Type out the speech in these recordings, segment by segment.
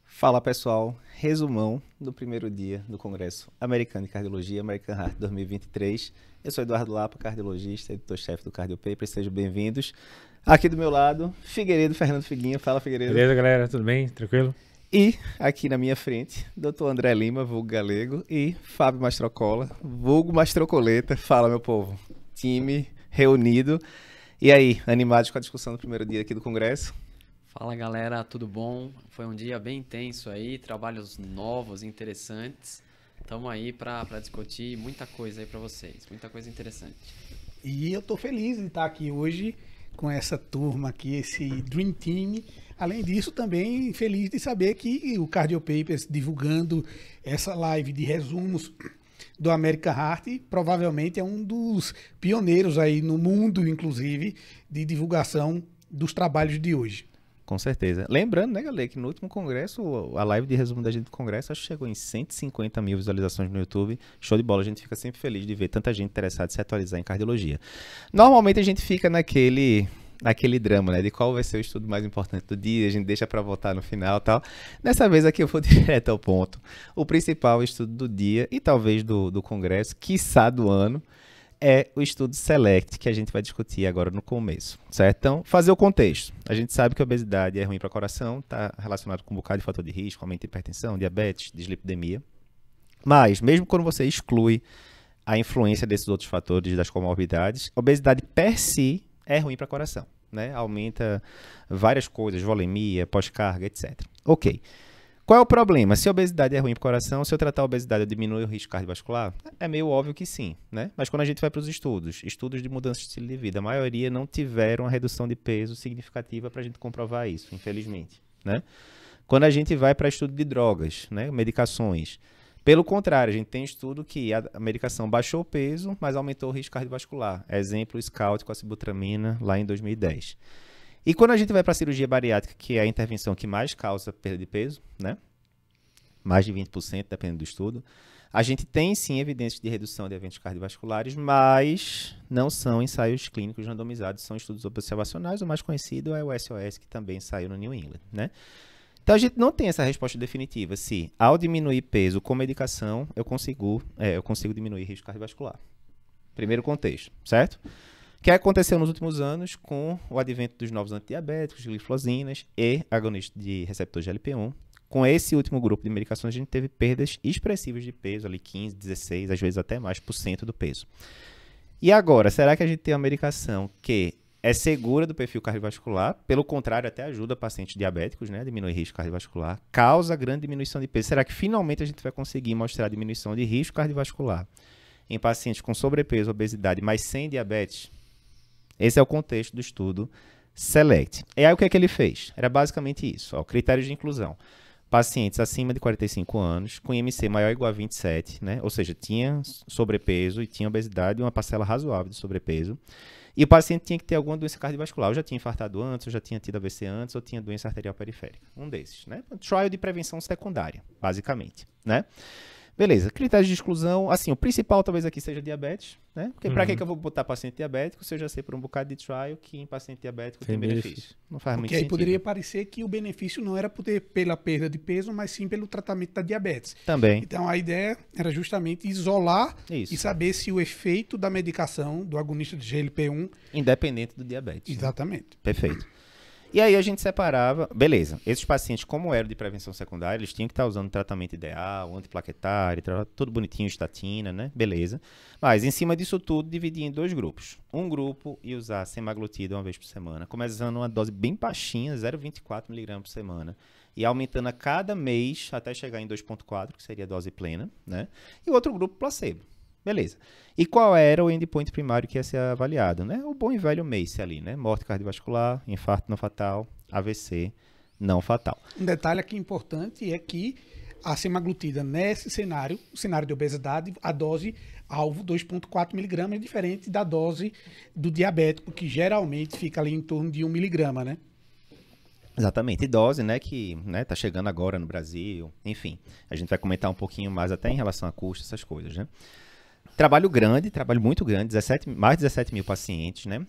Fala pessoal, resumão do primeiro dia do Congresso Americano de Cardiologia, American Heart 2023. Eu sou Eduardo Lapa, cardiologista, editor-chefe do Cardio Paper, sejam bem-vindos. Aqui do meu lado, Figueiredo, Fernando Figuinha. Fala, Figueiredo. Beleza, galera? Tudo bem? Tranquilo? E aqui na minha frente, Dr. André Lima, vulgo Galego, e Fábio Mastrocola, vulgo Mastrocoleta. Fala, meu povo. Time reunido. E aí, animados com a discussão do primeiro dia aqui do Congresso? Fala galera, tudo bom? Foi um dia bem intenso aí, trabalhos novos, interessantes. Estamos aí para discutir muita coisa aí para vocês, muita coisa interessante. E eu tô feliz de estar aqui hoje com essa turma aqui, esse Dream Team. Além disso, também feliz de saber que o Cardio Papers divulgando essa live de resumos do American Heart, provavelmente é um dos pioneiros aí no mundo, inclusive, de divulgação dos trabalhos de hoje. Com certeza. Lembrando, né, galera, que no último congresso, a live de resumo da gente do congresso, acho que chegou em 150 mil visualizações no YouTube. Show de bola, a gente fica sempre feliz de ver tanta gente interessada em se atualizar em cardiologia. Normalmente a gente fica naquele drama, né, de qual vai ser o estudo mais importante do dia, a gente deixa para votar no final e tal. Dessa vez aqui eu vou direto ao ponto. O principal estudo do dia e talvez do congresso, quiçá do ano, é o estudo SELECT, que a gente vai discutir agora no começo, certo? Então, fazer o contexto. A gente sabe que a obesidade é ruim para o coração, está relacionado com um bocado de fator de risco, aumento de hipertensão, diabetes, dislipidemia. Mas, mesmo quando você exclui a influência desses outros fatores das comorbidades, a obesidade per si é ruim para o coração, né? Aumenta várias coisas, volemia, pós-carga, etc. Ok. Qual é o problema? Se a obesidade é ruim para o coração, se eu tratar a obesidade eu diminuo o risco cardiovascular? É meio óbvio que sim, né? Mas quando a gente vai para os estudos de mudança de estilo de vida, a maioria não tiveram uma redução de peso significativa para a gente comprovar isso, infelizmente, né? Quando a gente vai para estudo de drogas, né, medicações, pelo contrário, a gente tem estudo que a medicação baixou o peso, mas aumentou o risco cardiovascular. Exemplo, o Scout com a sibutramina lá em 2010. E quando a gente vai para a cirurgia bariátrica, que é a intervenção que mais causa perda de peso, né? Mais de 20%, dependendo do estudo, a gente tem sim evidências de redução de eventos cardiovasculares, mas não são ensaios clínicos randomizados, são estudos observacionais. O mais conhecido é o SOS, que também saiu no New England, né? Então a gente não tem essa resposta definitiva se, ao diminuir peso com medicação, eu consigo diminuir risco cardiovascular. Primeiro contexto, certo? O que aconteceu nos últimos anos com o advento dos novos antidiabéticos, glifosinas e agonistas de receptor GLP-1. Com esse último grupo de medicações, a gente teve perdas expressivas de peso, ali 15, 16, às vezes até mais por cento do peso. E agora, será que a gente tem uma medicação que é segura do perfil cardiovascular? Pelo contrário, até ajuda pacientes diabéticos, né, a diminuir risco cardiovascular, causa grande diminuição de peso. Será que finalmente a gente vai conseguir mostrar a diminuição de risco cardiovascular em pacientes com sobrepeso, obesidade, mas sem diabetes? Esse é o contexto do estudo SELECT. E aí o que é que ele fez? Era basicamente isso. Ó, critérios de inclusão. Pacientes acima de 45 anos, com IMC maior ou igual a 27, né? Ou seja, tinha sobrepeso e tinha obesidade, uma parcela razoável de sobrepeso. E o paciente tinha que ter alguma doença cardiovascular. Eu já tinha infartado antes, eu já tinha tido AVC antes, ou tinha doença arterial periférica. Um desses, né? Trial de prevenção secundária, basicamente, né? Beleza, critérios de exclusão, assim, o principal talvez aqui seja diabetes, né? Porque pra que eu vou botar paciente diabético se eu já sei por um bocado de trial que em paciente diabético tem benefício? Não faz muito sentido. Porque aí poderia parecer que o benefício não era pela perda de peso, mas sim pelo tratamento da diabetes. Também. Então a ideia era justamente isolar isso. E saber se o efeito da medicação, do agonista de GLP-1... Independente do diabetes. Exatamente. Né? Perfeito. E aí a gente separava, beleza, esses pacientes, como eram de prevenção secundária, eles tinham que estar usando tratamento ideal, antiplaquetário, tudo bonitinho, estatina, né? Beleza. Mas em cima disso tudo, dividia em dois grupos. Um grupo ia usar semaglutida uma vez por semana, começando uma dose bem baixinha, 0,24 mg por semana, e aumentando a cada mês até chegar em 2,4, que seria a dose plena, né? E o outro grupo, placebo. Beleza. E qual era o endpoint primário que ia ser avaliado, né? O bom e velho MACE ali, né? Morte cardiovascular, infarto não fatal, AVC não fatal. Um detalhe aqui importante é que a semaglutida nesse cenário, o cenário de obesidade, a dose alvo 2,4 mg é diferente da dose do diabético, que geralmente fica ali em torno de 1 mg, né? Exatamente, e dose, né, que tá chegando agora no Brasil, enfim, a gente vai comentar um pouquinho mais até em relação a custo, essas coisas, né? Trabalho grande, trabalho muito grande, mais de 17 mil pacientes, né?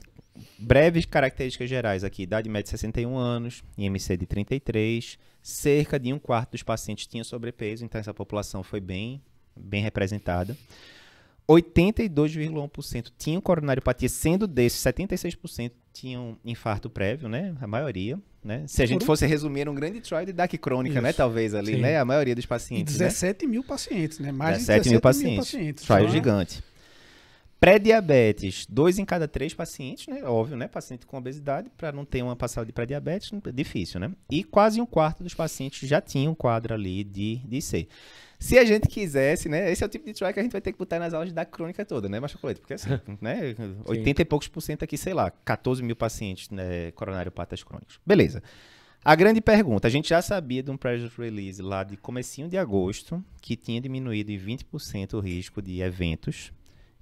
Breves características gerais aqui, idade média de 61 anos, IMC de 33, cerca de um quarto dos pacientes tinha sobrepeso, então essa população foi bem representada. 82,1% tinham coronariopatia, sendo desses, 76% tinham infarto prévio, né? A maioria, né? Se a gente fosse resumir um grande trial de DAC crônica, né? Talvez ali, né? A maioria dos pacientes. E 17 mil pacientes, né? Mais de 17 mil pacientes. Trial gigante. Pré-diabetes, 2 em cada 3 pacientes, né? Óbvio, né? Paciente com obesidade, para não ter uma passagem de pré-diabetes, é difícil, né? E quase um quarto dos pacientes já tinham um quadro ali de IC. Se a gente quisesse, né? Esse é o tipo de trial que a gente vai ter que botar nas aulas da crônica toda, né, Machocolete? Porque assim, né? 80 e poucos % aqui, sei lá, 14 mil pacientes, né, coronariopatas crônicos. Beleza. A grande pergunta, a gente já sabia de um press release lá de comecinho de agosto, que tinha diminuído em 20% o risco de eventos.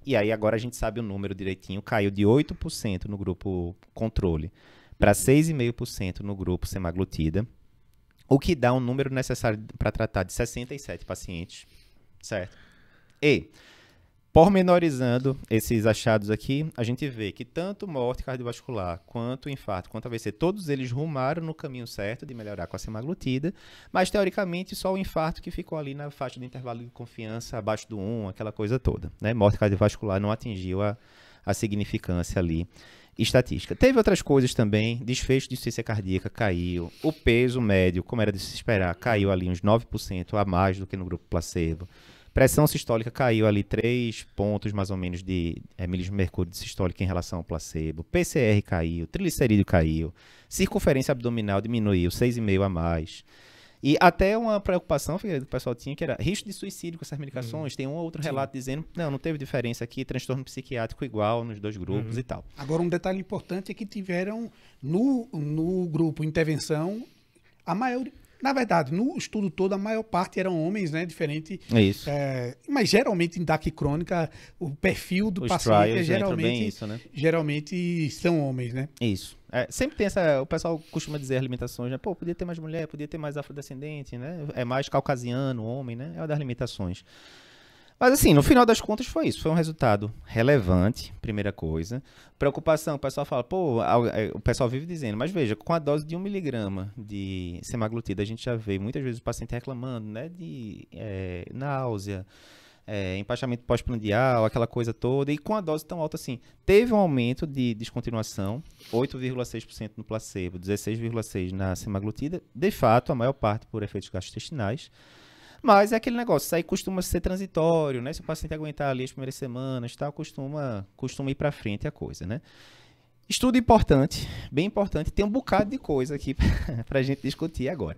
E aí agora a gente sabe o número direitinho, caiu de 8% no grupo controle para 6,5% no grupo semaglutida. O que dá um número necessário para tratar de 67 pacientes, certo? E, pormenorizando esses achados aqui, a gente vê que tanto morte cardiovascular, quanto infarto, quanto AVC, todos eles rumaram no caminho certo de melhorar com a semaglutida, mas teoricamente só o infarto que ficou ali na faixa de intervalo de confiança abaixo do 1, aquela coisa toda, né? Morte cardiovascular não atingiu a significância ali estatística. Teve outras coisas também, desfecho de insuficiência cardíaca caiu, o peso médio, como era de se esperar, caiu ali uns 9% a mais do que no grupo placebo. Pressão sistólica caiu ali 3 pontos mais ou menos de milímetros de mercúrio de sistólica em relação ao placebo. PCR caiu, triglicerídeo caiu, circunferência abdominal diminuiu 6,5 a mais. E até uma preocupação que o pessoal tinha, que era risco de suicídio com essas medicações. Tem um ou outro relato dizendo, não teve diferença aqui, transtorno psiquiátrico igual nos dois grupos e tal. Agora, um detalhe importante é que tiveram no grupo intervenção, a maioria, na verdade, no estudo todo, a maior parte eram homens, né? Diferente. Isso. Mas geralmente em DAC crônica, o perfil do paciente é geralmente são homens, né? Isso. Sempre tem o pessoal costuma dizer as limitações, né? Pô, podia ter mais mulher, podia ter mais afrodescendente, né? É mais caucasiano, homem, né? É uma das limitações. Mas assim, no final das contas foi isso. Foi um resultado relevante, primeira coisa. Preocupação, o pessoal fala, pô, o pessoal vive dizendo, mas veja, com a dose de 1 miligrama de semaglutida, a gente já vê muitas vezes o paciente reclamando, né? De náusea, empachamento pós-prandial, aquela coisa toda, e com a dose tão alta assim, teve um aumento de descontinuação, 8,6% no placebo, 16,6% na semaglutida, de fato, a maior parte por efeitos gastrointestinais, mas é aquele negócio, isso aí costuma ser transitório, né? Se o paciente aguentar ali as primeiras semanas, tal, costuma ir para frente a coisa, né? Estudo importante, bem importante, tem um bocado de coisa aqui para a gente discutir agora.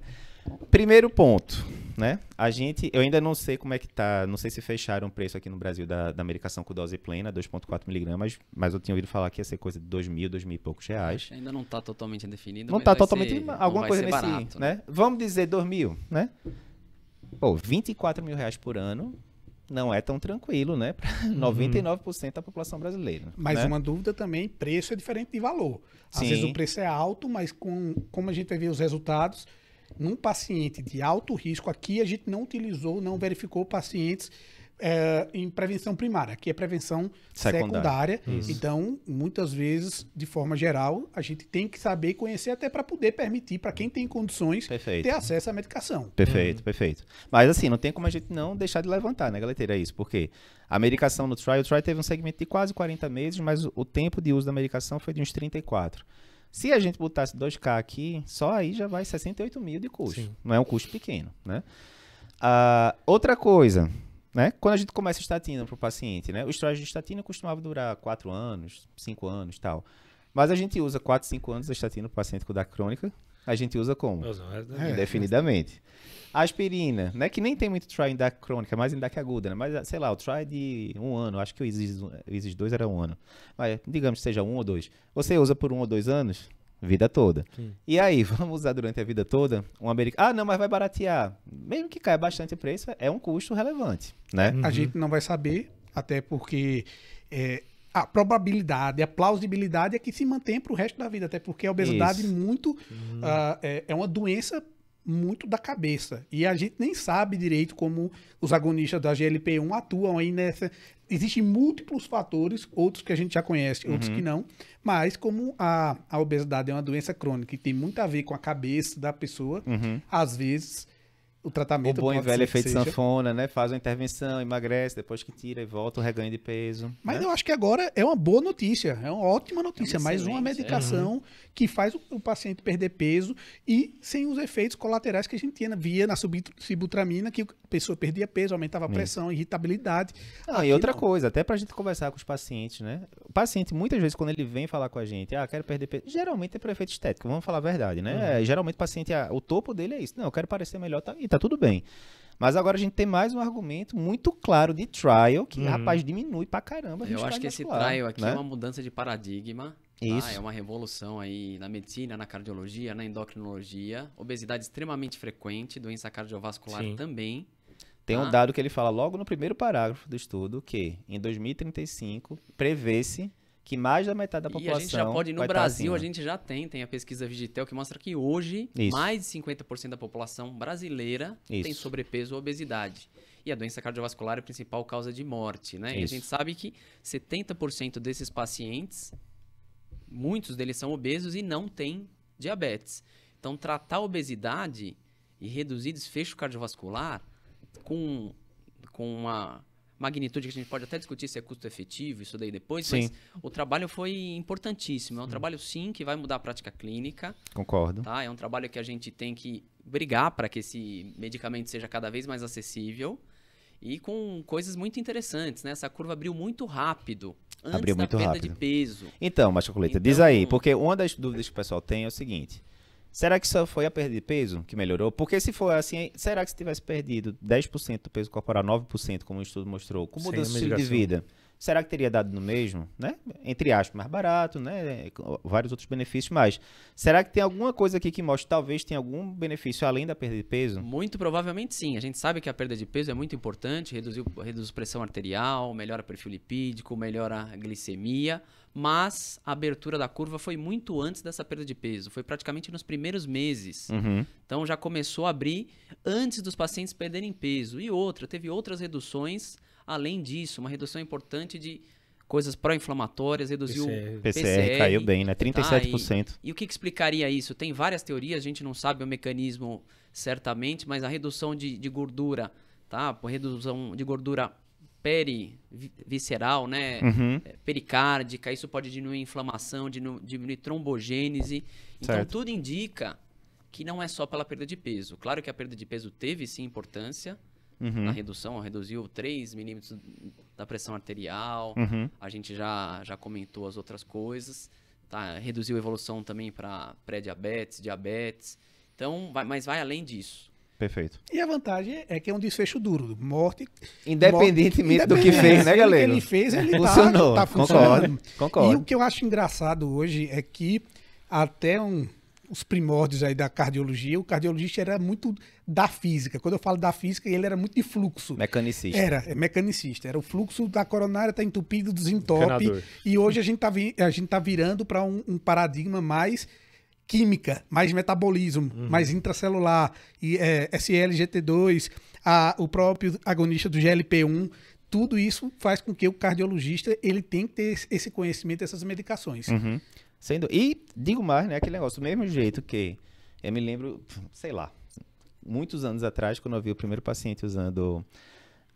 Primeiro ponto, né? Eu ainda não sei como é que tá, não sei se fecharam o preço aqui no Brasil da medicação com dose plena, 2,4 miligramas, mas eu tinha ouvido falar que ia ser coisa de 2.000 e poucos reais. Ainda não está totalmente definido. Não está totalmente, alguma coisa nesse, barato, né? Vamos dizer 2.000, né? Pô, 24 mil reais por ano não é tão tranquilo, né? Para 99% da população brasileira. Mas né? Uma dúvida também, preço é diferente de valor. Às vezes o preço é alto, mas como a gente vai ver os resultados, num paciente de alto risco, aqui a gente não verificou pacientes em prevenção primária. Aqui é prevenção secundária. Então, muitas vezes, de forma geral, a gente tem que saber e conhecer até para poder permitir para quem tem condições ter acesso à medicação. Perfeito. Mas assim, não tem como a gente não deixar de levantar, né, galera? É isso, porque a medicação no trial teve um segmento de quase 40 meses, mas o tempo de uso da medicação foi de uns 34. Se a gente botasse 2K aqui, só aí já vai 68 mil de custo. Sim. Não é um custo pequeno, né? Outra coisa, né? Quando a gente começa estatina para o paciente, né? Os trials de estatina costumavam durar 4 anos, 5 anos e tal. Mas a gente usa 4, 5 anos a estatina para o paciente com DAC crônica. A gente usa como? Indefinidamente. A aspirina, né? Que nem tem muito trial em DAC crônica, mais em DAC aguda, né? Mas, sei lá, o trial é de 1 ano. Acho que o ISIS 2 era 1 ano. Mas, digamos que seja 1 ou 2. Você usa por 1 ou 2 anos? Vida toda. Sim. E aí, vamos usar durante a vida toda um americano? Não, mas vai baratear. Mesmo que caia bastante o preço, é um custo relevante, né? A gente não vai saber, até porque a probabilidade, a plausibilidade é que se mantém para o resto da vida, até porque a obesidade é uma doença muito da cabeça. E a gente nem sabe direito como os agonistas da GLP-1 atuam aí nessa... Existem múltiplos fatores, outros que a gente já conhece, outros que não, mas como a obesidade é uma doença crônica e tem muito a ver com a cabeça da pessoa, às vezes o tratamento O bom e pode velho ser que efeito seja... sanfona, né? Faz uma intervenção, emagrece, depois que tira e volta o reganho de peso. Mas né? eu acho que agora é uma boa notícia, é uma ótima notícia, mais uma excelente, medicação que faz o paciente perder peso e sem os efeitos colaterais que a gente via na sibutramina, que a pessoa perdia peso, aumentava a pressão, irritabilidade. Não, e outra coisa, até pra gente conversar com os pacientes, né? O paciente, muitas vezes, quando ele vem falar com a gente, quero perder peso, geralmente é por efeito estético, vamos falar a verdade, né? Geralmente o paciente, o topo dele é isso. Não, eu quero parecer melhor, e tá tudo bem. Mas agora a gente tem mais um argumento muito claro de trial, que, rapaz, diminui pra caramba a Eu acho velocidade que esse muscular, trial aqui né? é uma mudança de paradigma. Isso. É uma revolução aí na medicina, na cardiologia, na endocrinologia. Obesidade extremamente frequente, doença cardiovascular Sim. também. Tem um dado que ele fala logo no primeiro parágrafo do estudo, que em 2035 prevê-se que mais da metade da população E a gente já pode, no vai Brasil, estar a acima. gente já tem a pesquisa Vigitel que mostra que hoje Isso. mais de 50% da população brasileira tem Isso. sobrepeso ou obesidade. E a doença cardiovascular é a principal causa de morte, né? E a Isso. gente sabe que 70% desses pacientes, muitos deles são obesos e não têm diabetes. Então, tratar a obesidade e reduzir desfecho cardiovascular com uma magnitude que a gente pode até discutir se é custo efetivo, isso daí depois, Sim. mas o trabalho foi importantíssimo. É um trabalho, sim, que vai mudar a prática clínica, Concordo. tá? É um trabalho que a gente tem que brigar para que esse medicamento seja cada vez mais acessível e com coisas muito interessantes, né? Essa curva abriu muito rápido, antes Abriu da muito perda rápido. de peso. Então, Machocoleta, diz aí, porque uma das dúvidas que o pessoal tem é o seguinte: será que só foi a perda de peso que melhorou? Porque se for assim, será que se tivesse perdido 10% do peso corporal, 9%, como o estudo mostrou, com Sem mudança a de estilo de medicação. vida, será que teria dado no mesmo, né? Entre aspas, mais barato, né? Com vários outros benefícios, mas será que tem alguma coisa aqui que mostra que talvez tenha algum benefício além da perda de peso? Muito provavelmente sim. A gente sabe que a perda de peso é muito importante, reduz pressão arterial, melhora o perfil lipídico, melhora a glicemia, mas a abertura da curva foi muito antes dessa perda de peso, foi praticamente nos primeiros meses. Uhum. Então já começou a abrir antes dos pacientes perderem peso. E teve outras reduções além disso, uma redução importante de coisas pró-inflamatórias, reduziu PCR. o PCR caiu bem, né? 37%. E o que explicaria isso? Tem várias teorias, a gente não sabe o mecanismo certamente, mas a redução de gordura, tá? Por redução de gordura perivisceral, né? Uhum. Pericárdica, isso pode diminuir inflamação, diminuir trombogênese. Então Certo. tudo indica que não é só pela perda de peso. Claro que a perda de peso teve sim importância na redução, reduziu 3 milímetros da pressão arterial, Uhum. a gente já comentou as outras coisas, tá? Reduziu a evolução também para pré-diabetes, diabetes, então, mas vai além disso. Perfeito. E a vantagem é que é um desfecho duro. Morte. Independentemente do que fez, né, O galera? que ele fez, ele Funcionou. tá funcionando. Concordo. E o que eu acho engraçado hoje é que até os primórdios aí da cardiologia, o cardiologista era muito da física. Quando eu falo da física, ele era muito de fluxo. Mecanicista. É mecanicista. Era o fluxo da coronária, tá entupido, desentope. Encanador. E hoje a gente tá virando para um paradigma mais química, mais metabolismo, mais intracelular, e SLGT2, o próprio agonista do GLP-1, tudo isso faz com que o cardiologista ele tenha que ter esse conhecimento dessas medicações. Uhum. E digo mais, né? Aquele negócio, do mesmo jeito que eu me lembro, sei lá, muitos anos atrás, quando eu vi o primeiro paciente usando,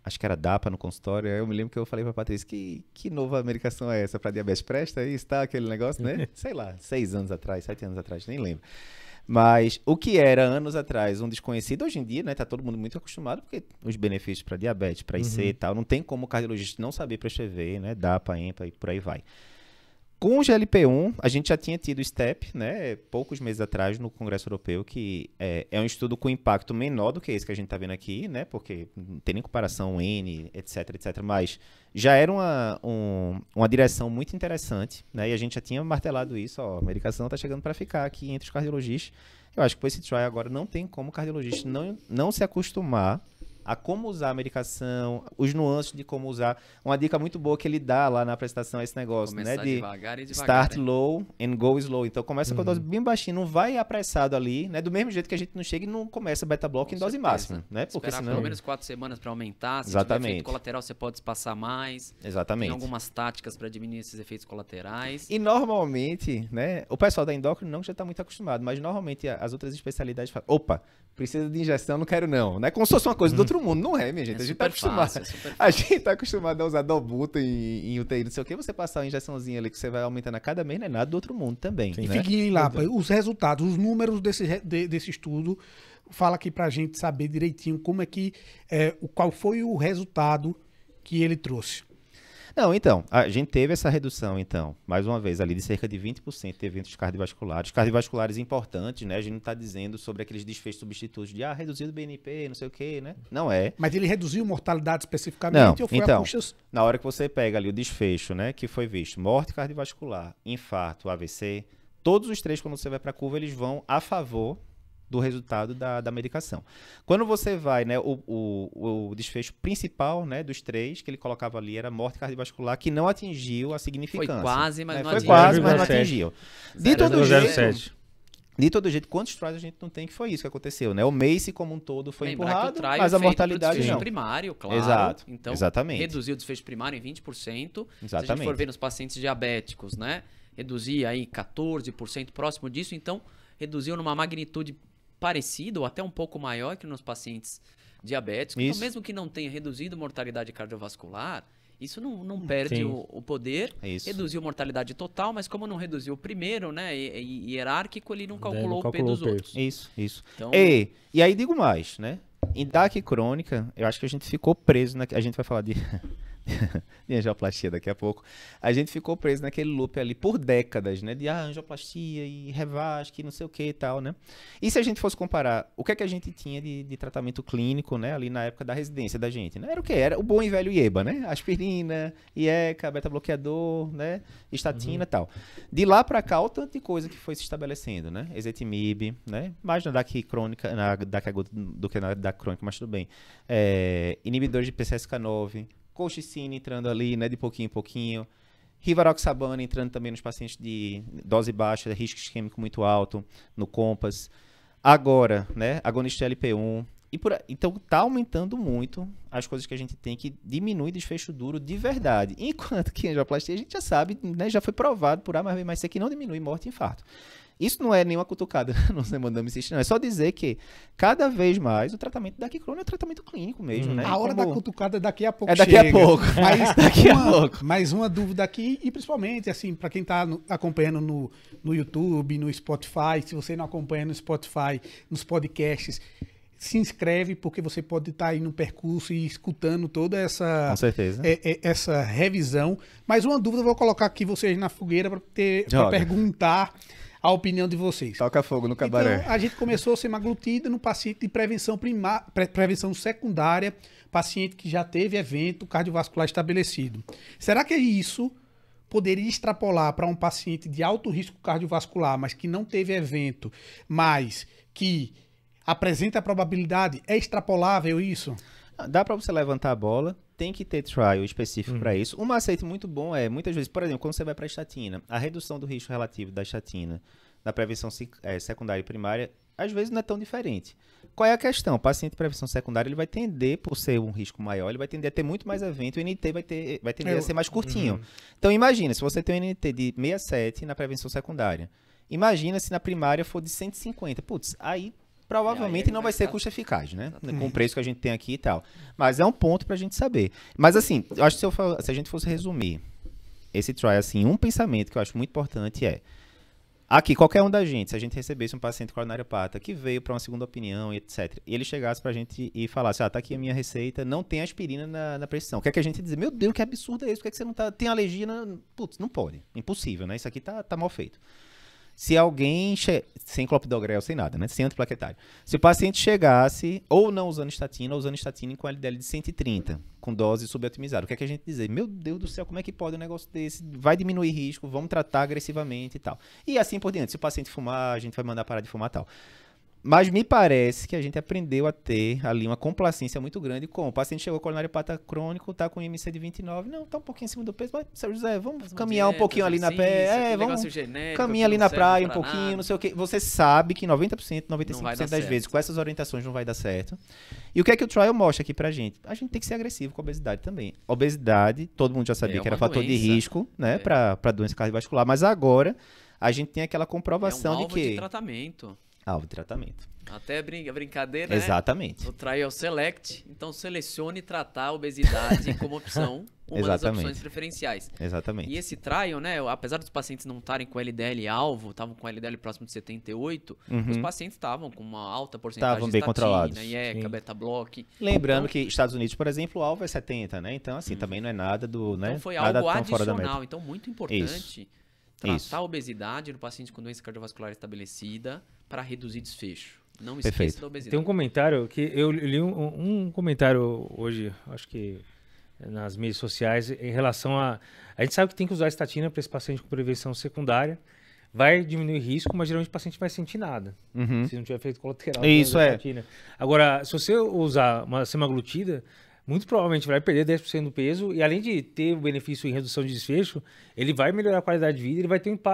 acho que era DAPA no consultório, eu me lembro que eu falei pra Patrícia, que nova medicação é essa para diabetes? Presta isso, tá? Aquele negócio, né? Sei lá, 6 anos atrás, 7 anos atrás, nem lembro. Mas o que era anos atrás um desconhecido, hoje em dia, né, tá todo mundo muito acostumado, porque os benefícios para diabetes, para IC e tal, não tem como o cardiologista não saber prescrever, né, DAPA, EMPA e por aí vai. Com o GLP-1, a gente já tinha tido STEP, né, poucos meses atrás no Congresso Europeu, que é um estudo com impacto menor do que esse que a gente está vendo aqui, né, porque não tem nem comparação N, etc, mas já era uma direção muito interessante, né, e a gente já tinha martelado isso, a medicação está chegando para ficar aqui entre os cardiologistas. Eu acho que com esse trial agora não tem como o cardiologista não se acostumar a como usar a medicação, os nuances de como usar. Uma dica muito boa que ele dá lá na apresentação é esse negócio, Começar né? De devagar e devagar, start né? low and go slow. Então começa com a dose bem baixinha, não vai apressado ali, né? Do mesmo jeito que a gente não chega e não começa beta block Com em dose certeza. máxima, né? Porque Esperar senão... pelo menos 4 semanas para aumentar. Se tiver Exatamente. efeito colateral, você pode espaçar mais. Exatamente. Tem algumas táticas para diminuir esses efeitos colaterais. E normalmente, né, o pessoal da endócrino não já está muito acostumado, mas normalmente as outras especialidades falam, opa, precisa de injeção, não quero não, né? Como se fosse uma coisa do outro mundo, não é, minha gente? É A gente tá super acostumado. fácil, é super A gente tá acostumado a usar Dobuta em UTI, não sei o que, você passar uma injeçãozinha ali que você vai aumentando a cada mês, não é nada do outro mundo também, E né? Figuinha, Lapa, os resultados, os números desse estudo, fala aqui pra gente saber direitinho como é que, qual foi o resultado que ele trouxe. Não, então, a gente teve essa redução, então, mais uma vez, ali de cerca de 20% de eventos cardiovasculares. Cardiovasculares importantes, né? A gente não está dizendo sobre aqueles desfechos substitutos de, reduzido o BNP, não sei o quê, né? Não é. Mas ele reduziu mortalidade especificamente Não, ou foi então, a custas? na hora que você pega ali o desfecho, né, que foi visto, morte cardiovascular, infarto, AVC, todos os três, quando você vai para a curva, eles vão a favor do resultado da medicação. Quando você vai, né, o desfecho principal, né, dos três que ele colocava ali era morte cardiovascular, que não atingiu a significância. Foi quase, mas né? não Foi atingiu. quase, mas não 0,7. atingiu. De todo 0,07. jeito, de todo jeito, quantos trials a gente não tem que foi isso que aconteceu, né? O MACE como um todo foi Lembrar empurrado, que o trial mas a feito pro mortalidade desfecho não. primário, claro. Exato, Então, exatamente. reduziu o desfecho primário em 20%. Se a gente Exatamente. for ver nos pacientes diabéticos, né? Reduzir aí 14%, próximo disso. Então, reduziu numa magnitude parecida ou até um pouco maior que nos pacientes diabéticos. Isso. Então, mesmo que não tenha reduzido mortalidade cardiovascular, isso não perde Sim. o poder. É isso. Reduziu mortalidade total, mas como não reduziu o primeiro, né? Hierárquico, ele não Daí calculou não o P dos calculou o P. outros. Isso. Então, E aí digo mais, né? Em DAC crônica, eu acho que a gente ficou preso, a gente vai falar de angioplastia daqui a pouco, a gente ficou preso naquele loop ali por décadas, né? De angioplastia e revasque, não sei o que e tal, né? E se a gente fosse comparar, o que é que a gente tinha de tratamento clínico, né? Ali na época da residência da gente, né? Era o quê? Era o bom e velho IEBA, né? Aspirina, IECA, beta-bloqueador, né? Estatina e tal. De lá pra cá, o tanto de coisa que foi se estabelecendo, né? Ezetimibe, né? Mais na DAC crônica, na DAC aguda do que na DAC crônica, mas tudo bem. Inibidores de PCSK9, colchicina entrando ali, né, de pouquinho em pouquinho. Rivaroxabana entrando também nos pacientes de dose baixa, risco isquêmico muito alto, no COMPASS. Agora, né, agonista LP1. Então, tá aumentando muito as coisas que a gente tem que diminuir desfecho duro de verdade. Enquanto que a angioplastia, a gente já sabe, né, já foi provado por A mais B mais C que não diminui morte e infarto. Isso não é nenhuma cutucada, não sei mandando insistir, não. É só dizer que cada vez mais o tratamento da crônica é um tratamento clínico mesmo, né? A hora da Como- cutucada daqui a pouco É daqui a chega. pouco. Mas Daqui a pouco. mais uma dúvida aqui, e principalmente, assim, para quem está acompanhando no YouTube, no Spotify, se você não acompanha no Spotify, nos podcasts, se inscreve, porque você pode estar aí no percurso e escutando toda essa... Com certeza. essa revisão. Mas uma dúvida eu vou colocar aqui vocês na fogueira para Joga. perguntar a opinião de vocês. Toca fogo no cabaré. Então, a gente começou semaglutida no paciente de prevenção secundária, paciente que já teve evento cardiovascular estabelecido. Será que isso poderia extrapolar para um paciente de alto risco cardiovascular, mas que não teve evento, mas que apresenta a probabilidade? É extrapolável isso? Dá para você levantar a bola, tem que ter trial específico para isso. Um macete muito bom é, muitas vezes, por exemplo, quando você vai para a estatina, a redução do risco relativo da estatina na prevenção secundária e primária, às vezes não é tão diferente. Qual é a questão? O paciente de prevenção secundária, ele vai tender, por ser um risco maior, ele vai tender a ter muito mais evento, o NT vai tender a ser mais curtinho. Então imagina, se você tem um NT de 67 na prevenção secundária, imagina se na primária for de 150. Putz, aí provavelmente aí não vai vai ser ficar- custo eficaz, né? Com o preço que a gente tem aqui e tal. Mas é um ponto pra gente saber. Mas assim, eu acho que se a gente fosse resumir esse trial, assim, um pensamento que eu acho muito importante é, aqui, qualquer um da gente, se a gente recebesse um paciente coronariopata que veio para uma segunda opinião e etc, e ele chegasse pra gente e falasse, tá aqui a minha receita, não tem aspirina na prescrição. O que é que a gente ia dizer? Meu Deus, que absurdo é isso? Por que é que você não tá... Tem alergia Putz, não pode. Impossível, né? Isso aqui tá mal feito. Se alguém, sem clopidogrel, sem nada, né? Sem antiplaquetário. Se o paciente chegasse, ou não usando estatina, ou usando estatina com LDL de 130, com dose subotimizada, o que é que a gente dizer? Meu Deus do céu, como é que pode um negócio desse? Vai diminuir risco, vamos tratar agressivamente e tal. E assim por diante. Se o paciente fumar, a gente vai mandar parar de fumar e tal. Mas me parece que a gente aprendeu a ter ali uma complacência muito grande com o paciente chegou com coronário hepata crônico, tá com IMC de 29, não, tá um pouquinho acima do peso, mas, Sr. José, vamos caminhar um pouquinho ali na pé, vamos caminhar ali na praia um pouquinho, não sei o quê. Você sabe que 90%, 95% das vezes com essas orientações não vai dar certo. E o que é que o trial mostra aqui pra gente? A gente tem que ser agressivo com a obesidade também. Obesidade, todo mundo já sabia que era fator de risco, né, pra doença cardiovascular, mas agora a gente tem aquela comprovação de que... alvo de tratamento. Alvo de tratamento. Até brincadeira, exatamente. Né? O Trial Select, então selecione tratar a obesidade como opção, uma das opções preferenciais. Exatamente. E esse trial, né, apesar dos pacientes não estarem com LDL alvo, estavam com LDL próximo de 78, os pacientes estavam com uma alta porcentagem de bem estatina, controlados. IECA, beta-block. Lembrando então, que Estados Unidos, por exemplo, o alvo é 70, né? Então, assim, também não é nada do, né? Então foi nada algo tão fora da meta. adicional, então muito importante tratar a obesidade no paciente com doença cardiovascular estabelecida para reduzir desfecho. Não esqueça da obesidade. Tem um comentário que eu li um comentário hoje, acho que nas mídias sociais, em relação a... A gente sabe que tem que usar estatina para esse paciente com prevenção secundária. Vai diminuir risco, mas geralmente o paciente vai sentir nada. Se não tiver efeito colateral. Isso é. Estatina. Agora, se você usar uma semaglutida, muito provavelmente vai perder 10% do peso e além de ter o benefício em redução de desfecho, ele vai melhorar a qualidade de vida,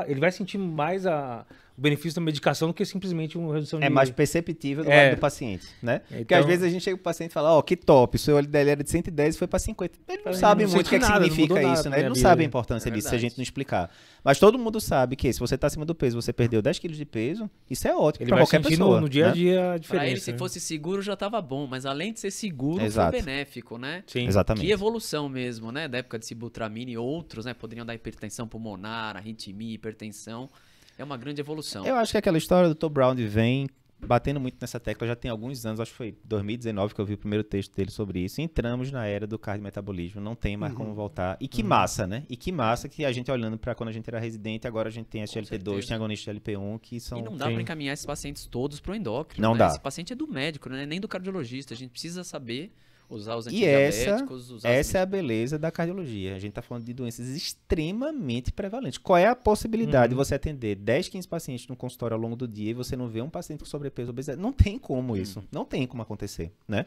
ele vai sentir mais o benefício da medicação do que simplesmente uma redução de... É mais perceptível do lado do paciente, né? Então, porque às vezes a gente chega pro paciente e fala, ó, que top, o seu LDL era de 110 e foi para 50. Ele não sabe muito o que significa isso, né? Ele não sabe a importância disso se a gente não explicar. Mas todo mundo sabe que se você tá acima do peso, você perdeu 10 quilos de peso, isso é ótimo para qualquer pessoa. No dia a dia a diferença. Para ele, se fosse seguro, já tava bom, mas além de ser seguro, Exato. foi benéfico, né? Sim. Exatamente. Que evolução mesmo, né? Da época de sibutramina e outros, né? Poderiam dar hipertensão pulmonar, arritmia, hipertensão. É uma grande evolução. Eu acho que aquela história do Tom Brown vem batendo muito nessa tecla já tem alguns anos, acho que foi 2019 que eu vi o primeiro texto dele sobre isso. Entramos na era do cardiometabolismo, não tem mais como voltar. E que massa, né? E que massa que a gente olhando para quando a gente era residente, agora a gente tem SGLT2, tem agonista de LP1 que são... E não dá para encaminhar esses pacientes todos pro endócrino. Não né? dá. Esse paciente é do médico, né? Nem do cardiologista. A gente precisa saber usar os E antidiabéticos. essa é a beleza da cardiologia. A gente está falando de doenças extremamente prevalentes. Qual é a possibilidade de você atender 10, 15 pacientes no consultório ao longo do dia e você não vê um paciente com sobrepeso ou obesidade? Não tem como isso. Não tem como acontecer, né?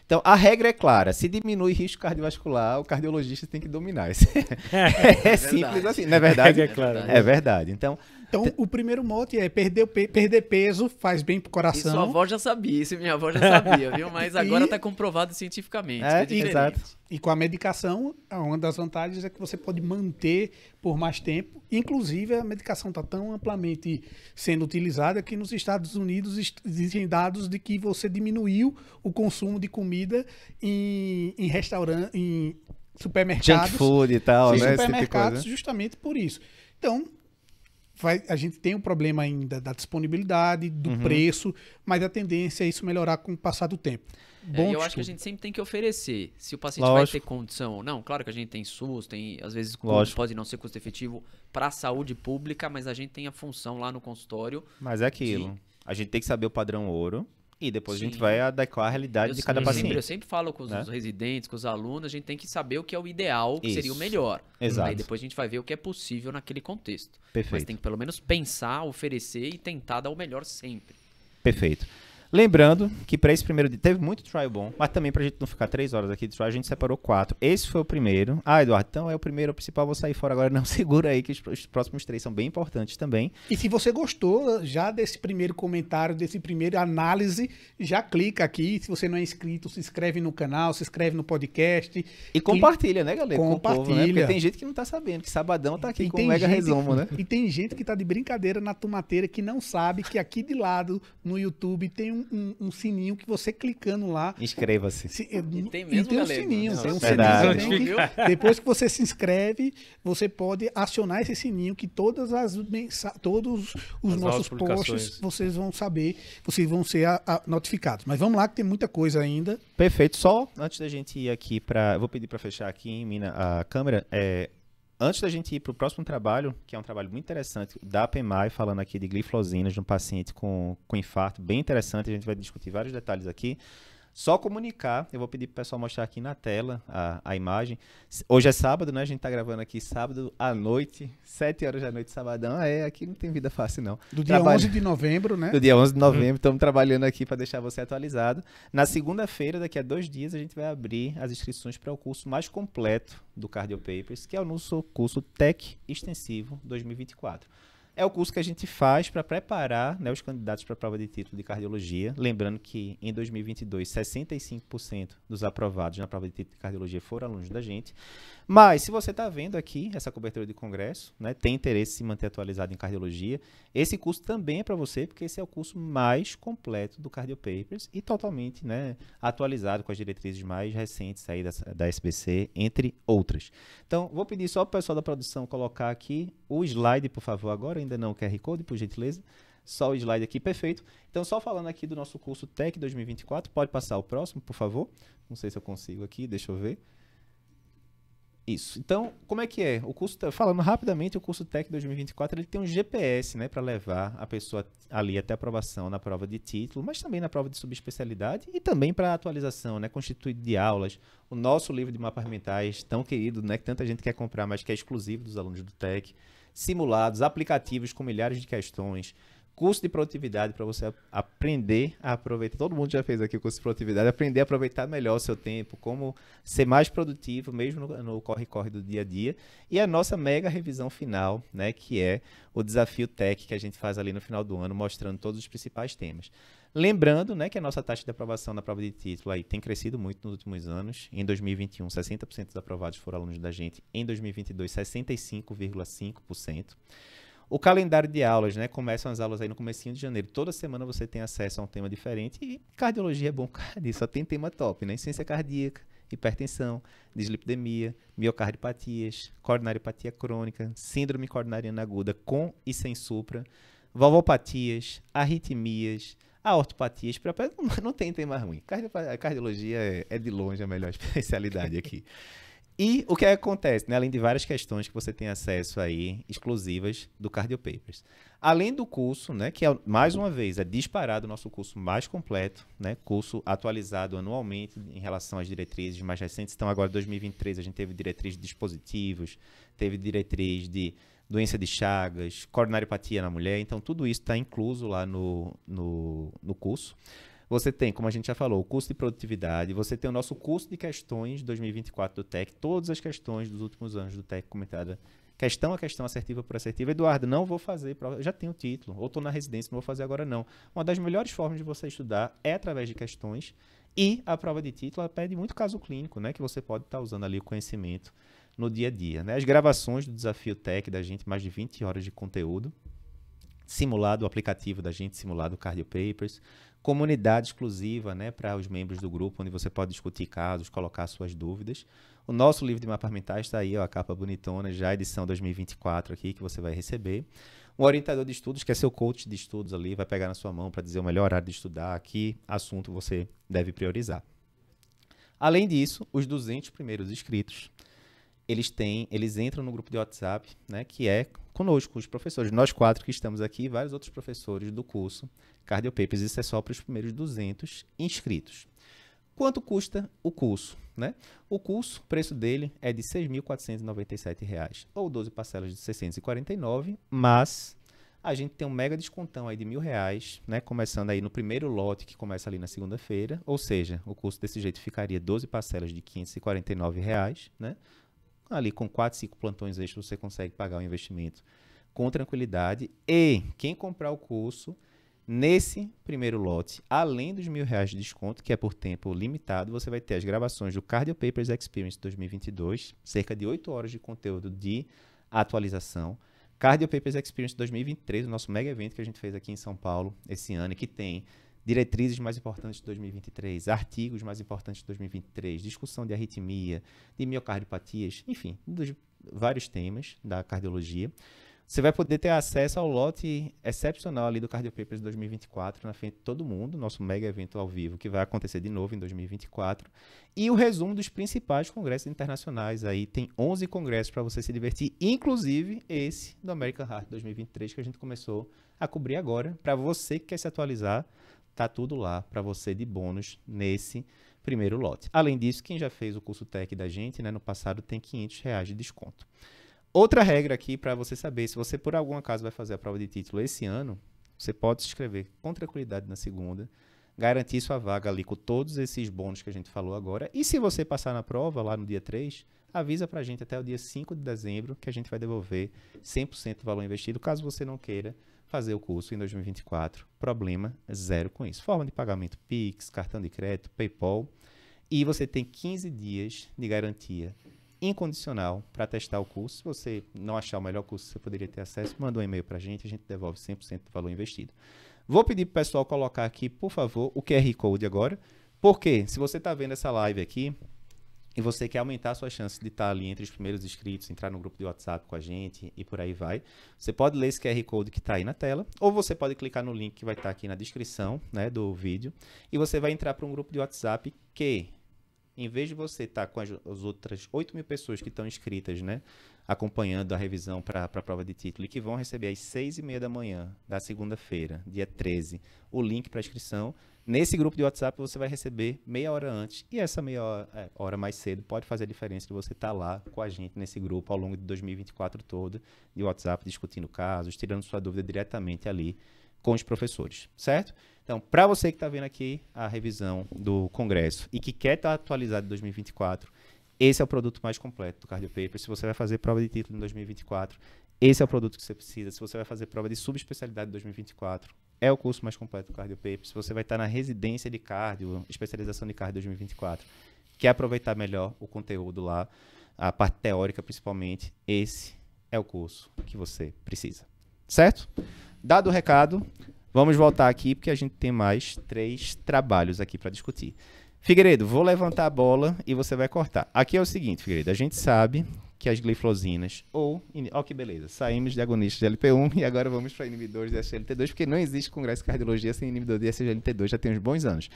Então, a regra é clara. Se diminui risco cardiovascular, o cardiologista tem que dominar. É simples assim, não é verdade? É claro. É verdade. Então, o primeiro mote é perder peso faz bem pro coração. Isso sua avó já sabia, isso minha avó já sabia, viu? Mas agora está comprovado cientificamente. Exato. E com a medicação, uma das vantagens é que você pode manter por mais tempo. Inclusive, a medicação está tão amplamente sendo utilizada que nos Estados Unidos existem dados de que você diminuiu o consumo de comida em restaurantes, em supermercados. Junk food e tal, né? Supermercados, justamente por isso. Então, a gente tem um problema ainda da disponibilidade, do preço, mas a tendência é isso melhorar com o passar do tempo. Eu acho que a gente sempre tem que oferecer. Se o paciente vai ter condição ou não. Claro que a gente tem SUS, às vezes pode não ser custo efetivo para a saúde pública, mas a gente tem a função lá no consultório. Mas é aquilo. A gente tem que saber o padrão ouro e depois a gente vai adequar a realidade de cada paciente. Eu sempre falo com os residentes, com os alunos, a gente tem que saber o que é o ideal, o que seria o melhor. Exato. Aí depois a gente vai ver o que é possível naquele contexto. Perfeito. Mas tem que pelo menos pensar, oferecer e tentar dar o melhor sempre. Perfeito. Lembrando que para esse primeiro dia teve muito trial bom, mas também pra gente não ficar 3 horas aqui de trial, a gente separou 4. Esse foi o primeiro. Ah, Eduardo, então é o primeiro, é o principal, vou sair fora agora. Não, segura aí que os próximos 3 são bem importantes também. E se você gostou já desse primeiro comentário, desse primeiro análise, já clica aqui. Se você não é inscrito, se inscreve no canal, se inscreve no podcast. E compartilha, né, galera? Compartilha. Com o povo, né? Porque tem gente que não tá sabendo, que sabadão tá aqui com um mega resumo, né? E tem gente que tá de brincadeira na tomateira que não sabe que aqui de lado no YouTube tem um sininho que você clicando lá. Inscreva-se. E tem mesmo, um sininho. Tem um verdade. sininho. Depois que você se inscreve, você pode acionar esse sininho que todos os nossos posts vocês vão saber, vocês vão ser notificados. Mas vamos lá que tem muita coisa ainda. Perfeito. Só antes da gente ir aqui para... Vou pedir para fechar aqui, Mina, a câmera. Antes da gente ir para o próximo trabalho, que é um trabalho muito interessante, da PEMAI, falando aqui de glifosinas de um paciente com infarto, bem interessante, a gente vai discutir vários detalhes aqui. Só comunicar, eu vou pedir pro pessoal mostrar aqui na tela a imagem. Hoje é sábado, né? A gente tá gravando aqui sábado à noite, 7 horas da noite, sabadão. Aqui não tem vida fácil, não. Do dia 11 de novembro, né? Do dia 11 de novembro, estamos trabalhando aqui para deixar você atualizado. Na segunda-feira, daqui a 2 dias, a gente vai abrir as inscrições para o curso mais completo do Cardio Papers, que é o nosso curso Tech Extensivo 2024. É o curso que a gente faz para preparar, né, os candidatos para a prova de título de cardiologia. Lembrando que em 2022, 65% dos aprovados na prova de título de cardiologia foram alunos da gente. Mas, se você está vendo aqui essa cobertura de congresso, né, tem interesse em se manter atualizado em cardiologia, esse curso também é para você, porque esse é o curso mais completo do Cardio Papers e totalmente, né, atualizado com as diretrizes mais recentes aí da SBC, entre outras. Então, vou pedir só para o pessoal da produção colocar aqui o slide, por favor, agora, ainda não o QR Code, por gentileza. Só o slide aqui, perfeito. Então, só falando aqui do nosso curso Tech 2024, pode passar o próximo, por favor? Não sei se eu consigo aqui, deixa eu ver. Isso. Então, como é que é? O curso, falando rapidamente, o curso Tech 2024, ele tem um GPS, né, para levar a pessoa ali até a aprovação na prova de título, mas também na prova de subespecialidade e também para a atualização, né, constituído de aulas. O nosso livro de mapas mentais, tão querido, né, que tanta gente quer comprar, mas que é exclusivo dos alunos do Tech. Simulados, aplicativos com milhares de questões, curso de produtividade para você aprender a aproveitar. Todo mundo já fez aqui o curso de produtividade, aprender a aproveitar melhor o seu tempo, como ser mais produtivo, mesmo no corre-corre do dia a dia. E a nossa mega revisão final, né, que é o desafio Tech que a gente faz ali no final do ano, mostrando todos os principais temas. Lembrando, né, que a nossa taxa de aprovação na prova de título aí tem crescido muito nos últimos anos. Em 2021, 60% dos aprovados foram alunos da gente. Em 2022, 65,5%. O calendário de aulas, né? Começam as aulas aí no comecinho de janeiro. Toda semana você tem acesso a um tema diferente. E cardiologia é bom por causa disso. Só tem tema top, né? Insuficiência cardíaca, hipertensão, dislipidemia, miocardiopatias, coronariopatia crônica, síndrome coronariana aguda com e sem supra, valvopatias, arritmias, aortopatias. Não tem tema ruim. Cardiologia é de longe a melhor especialidade aqui. E o que acontece, né? Além de várias questões que você tem acesso aí, exclusivas do Cardio Papers. Além do curso, né, que mais uma vez é disparado o nosso curso mais completo, né, curso atualizado anualmente em relação às diretrizes mais recentes. Então, agora em 2023 a gente teve diretriz de dispositivos, teve diretriz de doença de Chagas, coronariopatia na mulher. Então, tudo isso está incluso lá no curso. Você tem, como a gente já falou, o curso de produtividade, você tem o nosso curso de questões 2024 do TEC, todas as questões dos últimos anos do TEC comentada, questão a questão, assertiva por assertiva. Eduardo, não vou fazer prova, eu já tenho o título, ou estou na residência, não vou fazer agora não. Uma das melhores formas de você estudar é através de questões, e a prova de título ela pede muito caso clínico, né, que você pode estar usando ali o conhecimento no dia a dia, né? As gravações do desafio TEC da gente, mais de 20 horas de conteúdo, simulado o aplicativo da gente, simulado o Cardio Papers, comunidade exclusiva, né, para os membros do grupo, onde você pode discutir casos, colocar suas dúvidas. O nosso livro de mapas mentais está aí, ó, a capa bonitona, já edição 2024 aqui, que você vai receber. Um orientador de estudos, que é seu coach de estudos ali, vai pegar na sua mão para dizer o melhor horário de estudar, que assunto você deve priorizar. Além disso, os 200 primeiros inscritos, eles entram no grupo de WhatsApp, né, que é conosco, os professores. Nós 4 que estamos aqui, vários outros professores do curso Cardio Papers. Isso é só para os primeiros 200 inscritos. Quanto custa o curso, né? O curso, o preço dele é de R$ 6.497, ou 12 parcelas de R$ 649, mas a gente tem um mega descontão aí de R$ 1.000, né? Começando aí no primeiro lote, que começa ali na segunda-feira, ou seja, o curso desse jeito ficaria 12 parcelas de R$ 549, né? Ali com 4, 5 plantões extras você consegue pagar o investimento com tranquilidade. E quem comprar o curso nesse primeiro lote, além dos R$ 1.000 de desconto, que é por tempo limitado, você vai ter as gravações do Cardio Papers Experience 2022, cerca de 8 horas de conteúdo de atualização. Cardio Papers Experience 2023, o nosso mega evento que a gente fez aqui em São Paulo esse ano, que tem diretrizes mais importantes de 2023, artigos mais importantes de 2023, discussão de arritmia, de miocardiopatias, enfim, dos vários temas da cardiologia. Você vai poder ter acesso ao lote excepcional ali do Cardio Papers 2024, na frente de todo mundo, nosso mega evento ao vivo, que vai acontecer de novo em 2024. E o resumo dos principais congressos internacionais. Aí tem 11 congressos para você se divertir, inclusive esse do American Heart 2023, que a gente começou a cobrir agora, para você que quer se atualizar tá tudo lá para você de bônus nesse primeiro lote. Além disso, quem já fez o curso Tech da gente, né, no passado, tem R$500 de desconto. Outra regra aqui para você saber, se você por algum acaso vai fazer a prova de título esse ano, você pode se inscrever com tranquilidade na segunda, garantir sua vaga ali com todos esses bônus que a gente falou agora. E se você passar na prova lá no dia 3, avisa pra gente até o dia 5 de dezembro que a gente vai devolver 100% do valor investido, caso você não queira fazer o curso em 2024. Problema zero com isso. Forma de pagamento Pix, cartão de crédito, PayPal. E você tem 15 dias de garantia incondicional para testar o curso. Se você não achar o melhor curso que você poderia ter acesso, manda um e-mail para a gente devolve 100% do valor investido. Vou pedir para o pessoal colocar aqui, por favor, o QR Code agora, porque se você está vendo essa live aqui e você quer aumentar a sua chance de estar ali entre os primeiros inscritos, entrar no grupo de WhatsApp com a gente e por aí vai, você pode ler esse QR Code que está aí na tela, ou você pode clicar no link que vai estar aqui na descrição, né, do vídeo, e você vai entrar para um grupo de WhatsApp que, em vez de você estar com as outras 8.000 pessoas que estão inscritas, né, acompanhando a revisão para a prova de título e que vão receber às 6h30 da manhã da segunda-feira, dia 13, o link para inscrição, nesse grupo de WhatsApp você vai receber meia hora antes. E essa meia hora mais cedo pode fazer a diferença de você estar lá com a gente nesse grupo ao longo de 2024 todo, de WhatsApp, discutindo casos, tirando sua dúvida diretamente ali com os professores, certo? Então, para você que está vendo aqui a revisão do Congresso e que quer estar atualizado em 2024, esse é o produto mais completo do Cardio Paper. Se você vai fazer prova de título em 2024, esse é o produto que você precisa. Se você vai fazer prova de subespecialidade em 2024, é o curso mais completo do Cardio Paper. Se você vai estar na residência de cardio, especialização de cardio 2024, quer aproveitar melhor o conteúdo lá, a parte teórica principalmente, esse é o curso que você precisa. Certo? Dado o recado, vamos voltar aqui porque a gente tem mais 3 trabalhos aqui para discutir. Figueiredo, vou levantar a bola e você vai cortar. Aqui é o seguinte, Figueiredo, a gente sabe que as gliflosinas, ó que beleza, saímos de agonistas de LP1 e agora vamos para inibidores de SGLT2, porque não existe congresso de cardiologia sem inibidor de SGLT2, já tem uns bons anos.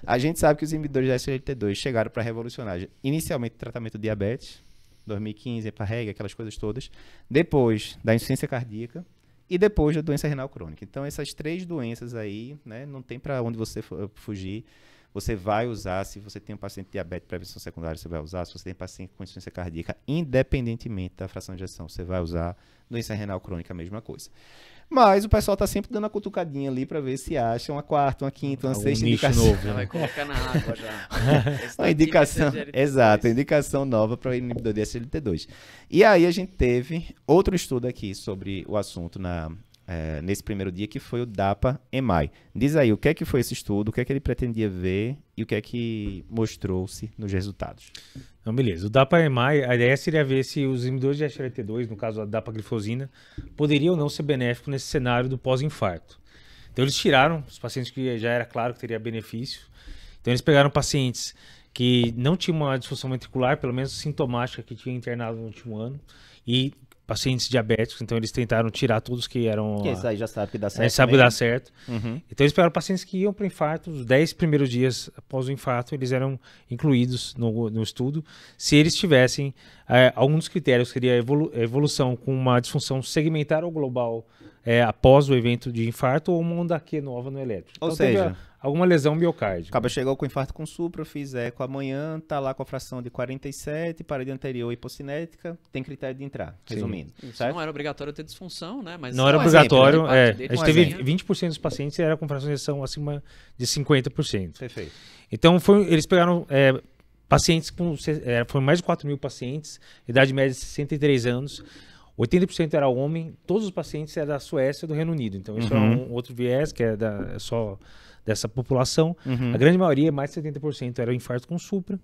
A gente sabe que os inibidores de SGLT2 chegaram para revolucionar inicialmente o tratamento de diabetes, 2015, EPA-REG, aquelas coisas todas, depois da insuficiência cardíaca, e depois da doença renal crônica. Então, essas 3 doenças aí, né, não tem para onde você fugir. Você vai usar, se você tem um paciente diabético prevenção secundária, você vai usar. Se você tem paciente com insuficiência cardíaca, independentemente da fração de ejeção, você vai usar. Doença renal crônica, a mesma coisa. Mas o pessoal está sempre dando uma cutucadinha ali para ver se acha uma quarta, uma quinta, uma sexta indicação. Novo, Já vai colocar na água já. Uma indicação, exato, indicação nova para o inibidor de SGLT2. E aí a gente teve outro estudo aqui sobre o assunto nesse primeiro dia, que foi o DAPA-EMAI. Diz aí, o que é que foi esse estudo, o que é que ele pretendia ver e o que é que mostrou-se nos resultados? Então, beleza. O DAPA-EMAI, a ideia seria ver se os inibidores de SGLT2, no caso a dapaglifosina, poderiam ou não ser benéficos nesse cenário do pós-infarto. Então, eles tiraram os pacientes que já era claro que teria benefício. Então, eles pegaram pacientes que não tinham uma disfunção ventricular, pelo menos sintomática, que tinha internado no último ano, e pacientes diabéticos, então eles tentaram tirar todos que eram... Que isso aí já sabe que dá certo. A gente sabe que dá certo. Uhum. Então eles pegaram pacientes que iam para o infarto, os 10 primeiros dias após o infarto, eles eram incluídos no estudo, se eles tivessem algum dos critérios, seria evolução com uma disfunção segmentar ou global após o evento de infarto ou uma onda Q nova no elétrico. Ou então, seja, alguma lesão miocárdica. Acaba chegou com infarto com supra, fiz eco amanhã, tá lá com a fração de 47, parede anterior hipocinética, tem critério de entrar, resumindo. Isso certo? não era obrigatório ter disfunção, né? Mas Não era um obrigatório, exemplo, né? a gente teve 20% dos pacientes era com fração de ejeção acima de 50%. Perfeito. Então eles pegaram pacientes foram mais de 4.000 pacientes, idade média de 63 anos, 80% era homem, todos os pacientes eram da Suécia e do Reino Unido. Então, isso é um outro viés, que é só dessa população. A grande maioria, mais de 70%, era infarto com supra.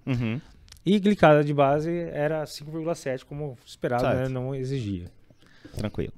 E glicada de base era 5,7, como esperado, né? Não exigia. Tranquilo.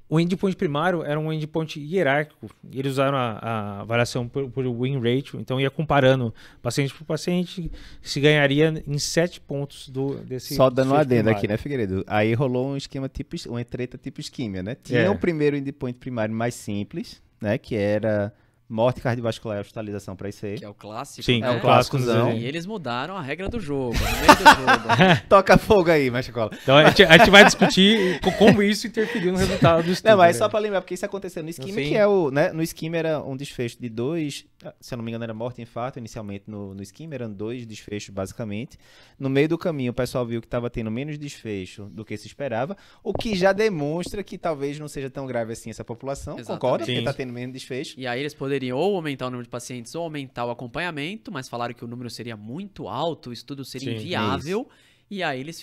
O endpoint primário era um endpoint hierárquico. Eles usaram a avaliação por win ratio, então ia comparando paciente por paciente, se ganharia em 7 pontos desse. Só dando um adendo primário. aqui, né, Figueiredo? Aí rolou um esquema uma treta tipo isquímia, né? Tinha o primeiro endpoint primário mais simples, né, que era morte cardiovascular e hospitalização para IC. Que é o clássico. Sim, né? é um clássicozão. E eles mudaram a regra do jogo, no meio do jogo. Toca fogo aí, Machacola. Então a gente vai discutir como isso interferiu no resultado do estudo. Não, mas né? só pra lembrar, porque isso aconteceu no esquema, Sim. que é o, né, no esquema era um desfecho de 2, se eu não me engano era morte e infarto, inicialmente no esquema eram 2 desfechos basicamente. No meio do caminho o pessoal viu que estava tendo menos desfecho do que se esperava, o que já demonstra que talvez não seja tão grave assim essa população, Exatamente. concorda? Porque Sim. tá tendo menos desfecho. E aí eles poderiam ou aumentar o número de pacientes ou aumentar o acompanhamento, mas falaram que o número seria muito alto, o estudo seria Sim, inviável. E aí eles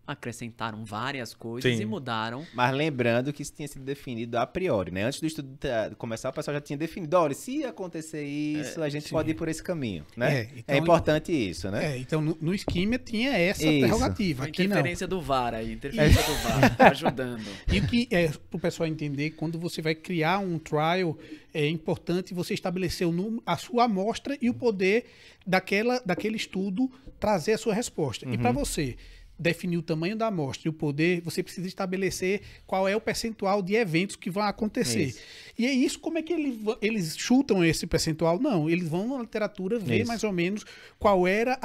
acrescentaram várias coisas Sim. e mudaram. Mas lembrando que isso tinha sido definido a priori, né? Antes do estudo começar, o pessoal já tinha definido, olha, se acontecer isso, a gente sim. pode ir por esse caminho, né? É, então- importante isso, né? Então no esquema tinha essa Isso. prerrogativa. Foi Aqui não. interferência do VAR aí, interferência do VAR, tá ajudando. E o que é para o pessoal entender, quando você vai criar um trial, é importante você estabelecer a sua amostra e o poder daquele estudo trazer a sua resposta. E para você definir o tamanho da amostra e o poder, você precisa estabelecer qual é o percentual de eventos que vão acontecer. Isso. E é isso, como é que eles chutam esse percentual? Não, eles vão na literatura ver Isso. mais ou menos qual era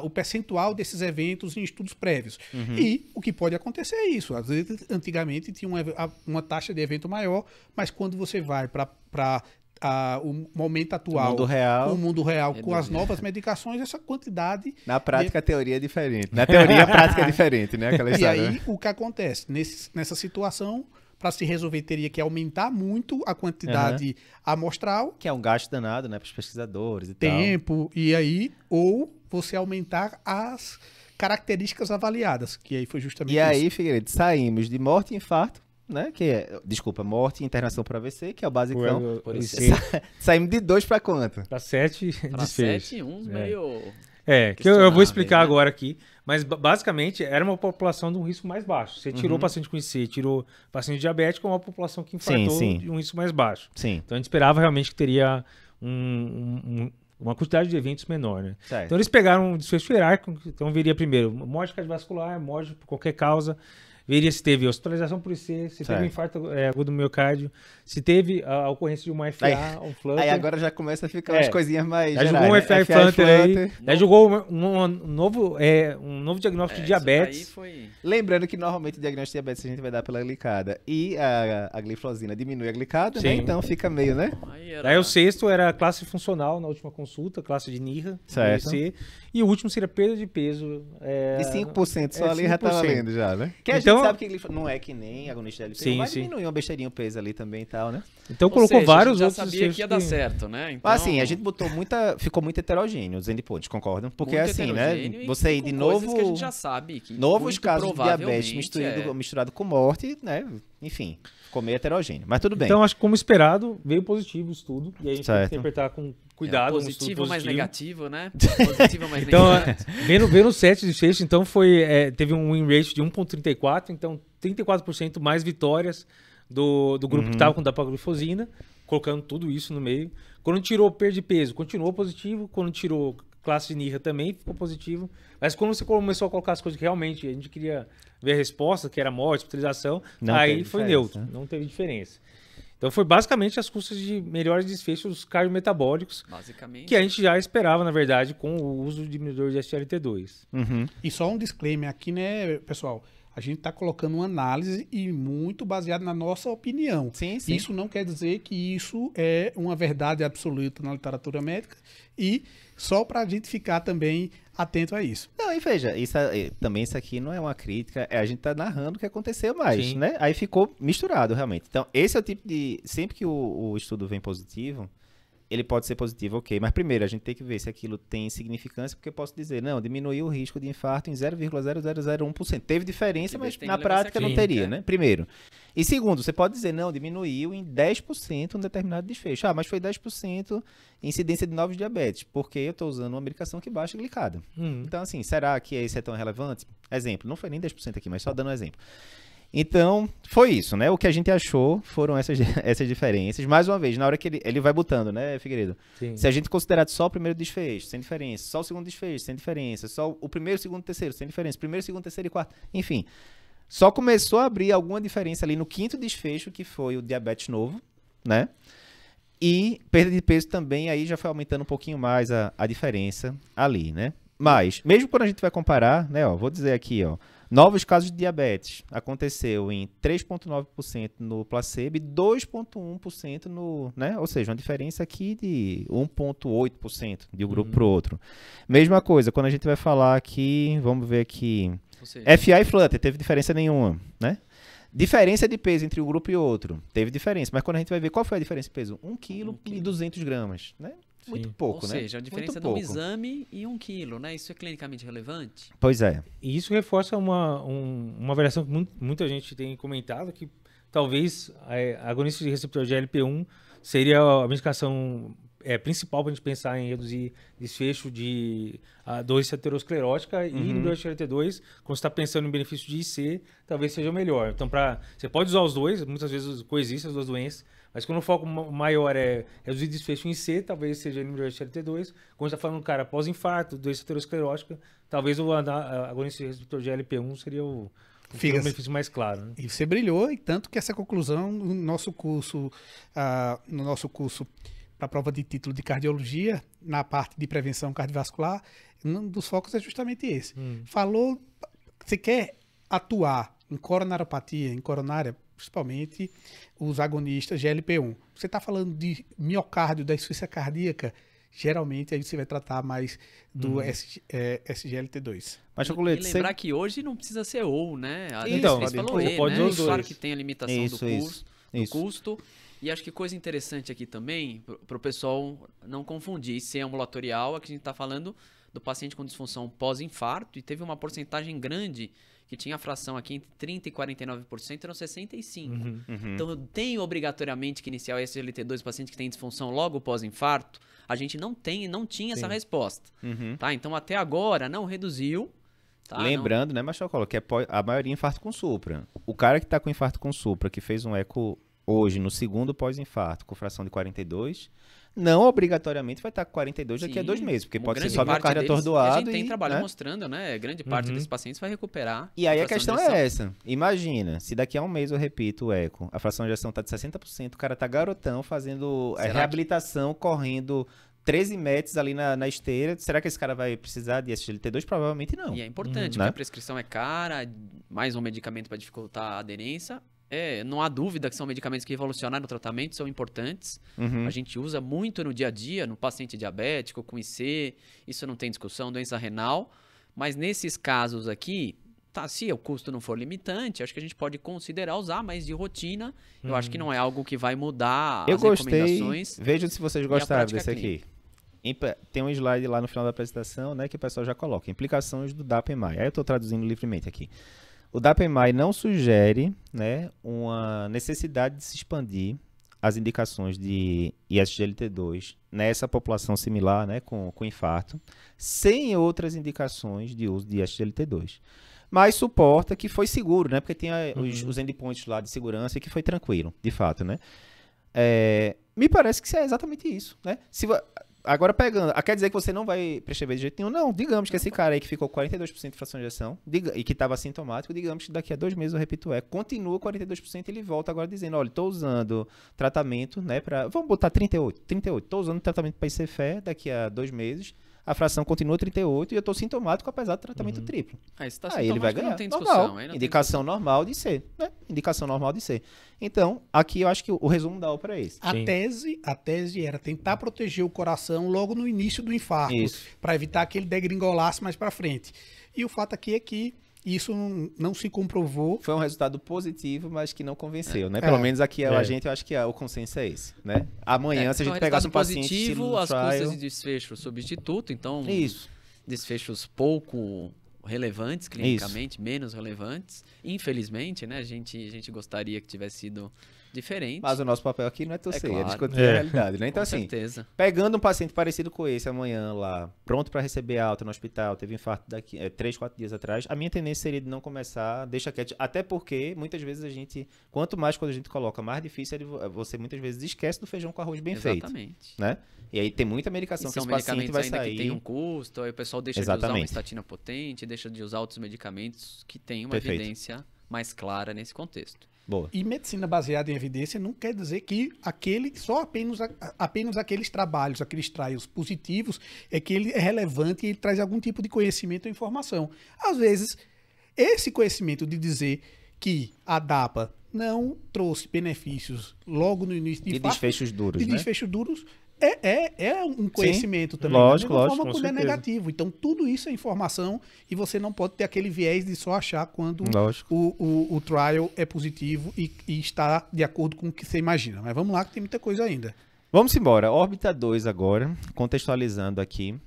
o percentual desses eventos em estudos prévios. E o que pode acontecer é isso. Às vezes, antigamente, tinha uma taxa de evento maior, mas quando você vai para o momento atual, O mundo real. com as novas medicações, essa quantidade... Na prática, a teoria é diferente. Na teoria, a prática é diferente, né? Aquela E história. aí, o que acontece? Nessa situação, para se resolver, teria que aumentar muito a quantidade amostral, Que é um gasto danado, né? Para os pesquisadores e tal. tempo, e aí, ou você aumentar as características avaliadas, que aí foi justamente E isso. aí, Figueiredo, saímos de morte e infarto, né? Que é, desculpa, morte e internação por AVC, que é o basicão. Por isso. Saímos de 2 para quanto? Para 7 Pra desfechos. 7 uns meio... Que eu vou explicar né? agora aqui. Mas basicamente era uma população de um risco mais baixo. Você tirou o paciente com IC, tirou o paciente diabético, é uma população que infartou Sim. de um risco mais baixo. Sim, Então a gente esperava realmente que teria uma quantidade de eventos menor, né? certo. Então eles pegaram um desfecho hierárquico, então viria primeiro morte cardiovascular, morte por qualquer causa, veria se teve hospitalização por IC, se teve Certo. um infarto agudo do miocárdio, se teve a ocorrência de uma FA, um flutter. Aí agora já começa a ficar umas coisinhas mais Já gerais, jogou um né? FA Flutter aí, já jogou um novo diagnóstico de diabetes. Isso aí foi... Lembrando que normalmente o diagnóstico de diabetes a gente vai dar pela glicada e a glifosina diminui a glicada, né? Sim. Então fica meio, né? Aí era... Daí o sexto era classe funcional na última consulta, classe de NIRA, Certo. IC, e o último seria perda de peso. De 5% só ali já tá 5%. valendo já, né? Que a Então- gente sabe que não é que nem agonista de LP, Sim, mas sim. diminui uma besteirinha o peso ali também e tal, né? Então Ou colocou seja, vários a outros gente já sabia que ia dar desfechos certo, né? Então, Mas assim, a gente botou ficou muito heterogêneo os endpoints, concordam? Porque muito assim, né? heterogêneo e Você ir com de coisas novo... que a gente já sabe que Novos muito casos de diabetes provavelmente misturado com morte, né? Enfim, ficou meio heterogêneo. Mas tudo bem. Então, acho que como esperado, veio positivo o estudo. E aí a gente tem Certo. que interpretar com cuidado. um estudo positivo mais positivo. negativo, né? Positivo mais Então, negativo. vendo os 7 desfechos, então teve um win rate de 1,34, então 34% mais vitórias do grupo que estava com dapaglifosina, colocando tudo isso no meio. Quando tirou perda de peso, continuou positivo. Quando tirou classe de NIRA também ficou positivo. Mas quando você começou a colocar as coisas que realmente a gente queria ver a resposta, que era morte, hospitalização, Não aí teve foi diferença, neutro, né? não teve diferença. Então foi basicamente as custas de melhores desfechos cardiometabólicos, Basicamente. que a gente já esperava, na verdade, com o uso do diminuidor de SGLT2. Uhum. E só um disclaimer aqui, né, pessoal? A gente está colocando uma análise e muito baseado na nossa opinião. Sim, sim. Isso não quer dizer que isso é uma verdade absoluta na literatura médica e só para a gente ficar também atento a isso. Não, e veja, também isso aqui não é uma crítica, a gente tá narrando o que aconteceu mais, Sim. né? Aí ficou misturado, realmente. Então, esse é o tipo de... Sempre que o estudo vem positivo, ele pode ser positivo, ok. Mas primeiro, a gente tem que ver se aquilo tem significância, porque eu posso dizer, não, diminuiu o risco de infarto em 0,0001%. Teve diferença, mas Tem na relevância prática não clínica, teria, né? Primeiro. E segundo, você pode dizer, não, diminuiu em 10% um determinado desfecho. Ah, mas foi 10% incidência de novos diabetes, porque eu estou usando uma medicação que baixa a glicada. Então, assim, será que isso é tão relevante? Exemplo, não foi nem 10% aqui, mas só dando um exemplo. Então, foi isso, né? O que a gente achou foram essas diferenças. Mais uma vez, na hora que ele vai botando, né, Figueiredo? Sim. Se a gente considerar só o primeiro desfecho, sem diferença, só o segundo desfecho, sem diferença, só o primeiro, segundo, terceiro, sem diferença, primeiro, segundo, terceiro e quarto, enfim. Só começou a abrir alguma diferença ali no quinto desfecho, que foi o diabetes novo, né? E perda de peso também, aí já foi aumentando um pouquinho mais a diferença ali, né? Mas, mesmo quando a gente vai comparar, né, ó, vou dizer aqui, ó, novos casos de diabetes aconteceu em 3,9% no placebo e 2,1% no, né? Ou seja, uma diferença aqui de 1,8% de um grupo para o outro. Mesma coisa, quando a gente vai falar aqui, vamos ver aqui, Ou seja, FA e Flutter, teve diferença nenhuma, né? Diferença de peso entre um grupo e outro, teve diferença, mas quando a gente vai ver qual foi a diferença de peso? 1 kg e 200 gramas, né? Muito Sim. pouco, ou né? seja, a diferença Muito de um pouco. exame e 1 quilo, né? Isso é clinicamente relevante? Pois é. E isso reforça uma avaliação que muita gente tem comentado, que talvez a agonista de receptor de GLP-1 seria a medicação principal para a gente pensar em reduzir desfecho de doença aterosclerótica e inibidor de SGLT2, quando você está pensando em benefício de IC, talvez seja o melhor. Então, você pode usar os dois, muitas vezes coexistem as duas doenças, mas quando o foco maior é reduzir desfecho em IC, talvez seja inibidor de SGLT2. Quando está falando, cara, pós-infarto, doença aterosclerótica, talvez o agonista de receptor de GLP-1 seria o benefício mais claro. Né? E você brilhou, e tanto que essa conclusão no nosso curso para a prova de título de cardiologia, na parte de prevenção cardiovascular, um dos focos é justamente esse. Falou, você quer atuar em coronariopatia, em coronária, principalmente os agonistas GLP-1. Você está falando de miocárdio, da insuficiência cardíaca, geralmente aí você vai tratar mais do SGLT2. Mas, E Chocolate, lembrar que hoje não precisa ser ou, né? A Então, gente falou pode né? usar os Claro dois. que tem a limitação do custo. E acho que coisa interessante aqui também, para o pessoal não confundir, ser ambulatorial, é que a gente está falando do paciente com disfunção pós-infarto, e teve uma porcentagem grande que tinha a fração aqui entre 30% e 49%, eram 65%. Então, eu tenho obrigatoriamente que iniciar o SGLT2 paciente que tem disfunção logo pós-infarto. A gente não tinha essa resposta. Tá? Então, até agora, não reduziu. Tá? Lembrando, né, Machocolo, que a maioria é infarto com supra. O cara que está com infarto com supra, que fez um eco hoje no segundo pós-infarto com fração de 42, não obrigatoriamente vai estar com 42 daqui a 2 meses, porque pode ser só miocárdio atordoado. A gente tem trabalho né? mostrando, né? Grande parte desses pacientes vai recuperar. E aí a fração questão de ejeção. é essa. Imagina, se daqui a um mês eu repito o eco, a fração de ejeção está de 60%, o cara tá garotão fazendo a reabilitação, correndo 13 metros ali na esteira. Será que esse cara vai precisar de SGLT2? Provavelmente não. E é importante, porque a prescrição é cara, mais um medicamento para dificultar a aderência. Não há dúvida que são medicamentos que revolucionaram o tratamento, são importantes. A gente usa muito no dia a dia, no paciente diabético, com IC, isso não tem discussão, doença renal. Mas nesses casos aqui, se o custo não for limitante, acho que a gente pode considerar usar, mas de rotina, eu acho que não é algo que vai mudar as recomendações. Vejam se vocês gostaram desse aqui. Tem um slide lá no final da apresentação, né, que o pessoal já coloca. Implicações do DAPMI. Aí eu estou traduzindo livremente aqui. O DAPMI não sugere, né, uma necessidade de se expandir as indicações de ISGLT2 nessa população similar, né, com infarto, sem outras indicações de uso de ISGLT2. Mas suporta que foi seguro, né, porque tem os endpoints lá de segurança e que foi tranquilo, de fato, né. Me parece que é exatamente isso, né. Agora pegando, quer dizer que você não vai prescrever de jeito nenhum? Não, digamos que esse cara aí que ficou 42% de fração de ejeção e que estava assintomático, digamos que daqui a 2 meses eu repito continua 42% e ele volta agora dizendo, olha, estou usando tratamento, né, vamos botar 38, estou usando tratamento para ICFé daqui a 2 meses, a fração continua 38 e eu estou sintomático apesar do tratamento triplo. Aí ele vai ganhar. Não tem discussão. Normal. Indicação normal de ser, né? Indicação normal de ser. Então, aqui eu acho que o resumo dá para esse. A tese era tentar proteger o coração logo no início do infarto, para evitar que ele degringolasse mais para frente. E o fato aqui é que isso não se comprovou. Foi um resultado positivo, mas que não convenceu, né? Pelo menos aqui a gente, eu acho que o consenso é esse, né? Amanhã, se a gente pegasse um paciente positivo, as custas de desfecho substituto, então desfechos pouco relevantes clinicamente, menos relevantes. Infelizmente, né? A gente gostaria que tivesse sido diferente. Mas o nosso papel aqui não é torcer, claro. é discutir a realidade, né? Então, Com assim, certeza. pegando um paciente parecido com esse amanhã lá, pronto para receber alta no hospital, teve infarto daqui 3, 4 dias atrás, a minha tendência seria de não começar, deixa quieto, até porque muitas vezes quanto mais quando a gente coloca, mais difícil é você muitas vezes esquece do feijão com arroz bem feito. Exatamente. Né? E aí tem muita medicação que esse paciente vai ainda sair. que tem um custo, aí o pessoal deixa de usar uma estatina potente, deixa de usar outros medicamentos que têm uma evidência mais clara nesse contexto. Boa. E medicina baseada em evidência não quer dizer que apenas aqueles trabalhos, aqueles trials positivos, é que ele é relevante e ele traz algum tipo de conhecimento ou informação. Às vezes, esse conhecimento de dizer que a DAPA não trouxe benefícios logo no início De desfechos duros, de né? desfechos duros, é um conhecimento também. Lógico, da mesma lógico, forma com quando é certeza. negativo. Então, tudo isso é informação e você não pode ter aquele viés de só achar quando Lógico. o trial é positivo e está de acordo com o que você imagina. Mas vamos lá que tem muita coisa ainda. Vamos embora. Órbita 2 agora, contextualizando aqui.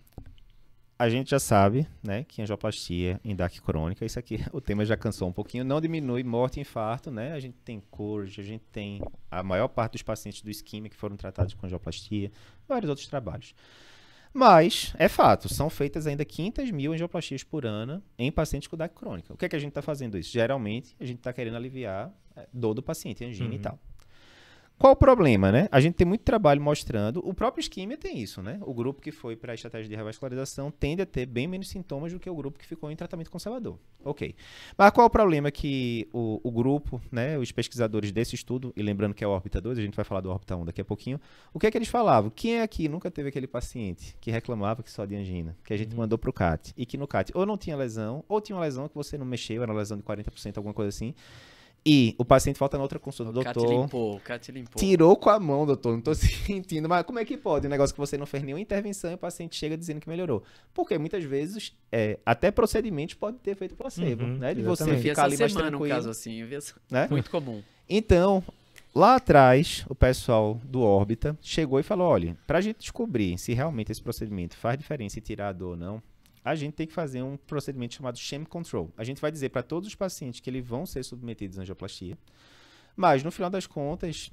A gente já sabe, né, que angioplastia em DAC crônica, isso aqui, o tema já cansou um pouquinho, não diminui morte e infarto, né? A gente tem COURGE, a gente tem a maior parte dos pacientes do isquemia que foram tratados com angioplastia, vários outros trabalhos. Mas, é fato, são feitas ainda 500 mil angioplastias por ano em pacientes com DAC crônica. O que é que a gente está fazendo isso? Geralmente, a gente está querendo aliviar dor do paciente, angina e tal. Qual o problema, né? A gente tem muito trabalho mostrando, o próprio isquemia tem isso, né? O grupo que foi para a estratégia de revascularização tende a ter bem menos sintomas do que o grupo que ficou em tratamento conservador. Ok. Mas qual o problema que o grupo, né, os pesquisadores desse estudo, e lembrando que é o órbita 2, a gente vai falar do órbita 1 daqui a pouquinho, o que é que eles falavam? Quem aqui nunca teve aquele paciente que reclamava que só de angina, que a gente mandou para o CAT, e que no CAT ou não tinha lesão, ou tinha uma lesão que você não mexeu, era uma lesão de 40%, alguma coisa assim, e o paciente volta na outra consulta, O Cat doutor, limpou, o Cat limpou. tirou com a mão, doutor, não tô sentindo, mas como é que pode? Um negócio que você não fez nenhuma intervenção e o paciente chega dizendo que melhorou. Porque muitas vezes, até procedimentos pode ter feito placebo, né? De você Eu vi ficar essa ali mais semana um tranquilo, caso assim, eu vi essa... né? Muito comum. Então, lá atrás, o pessoal do Órbita chegou e falou, olha, pra gente descobrir se realmente esse procedimento faz diferença e tirar a dor ou não, a gente tem que fazer um procedimento chamado sham control. A gente vai dizer para todos os pacientes que eles vão ser submetidos à angioplastia, mas no final das contas,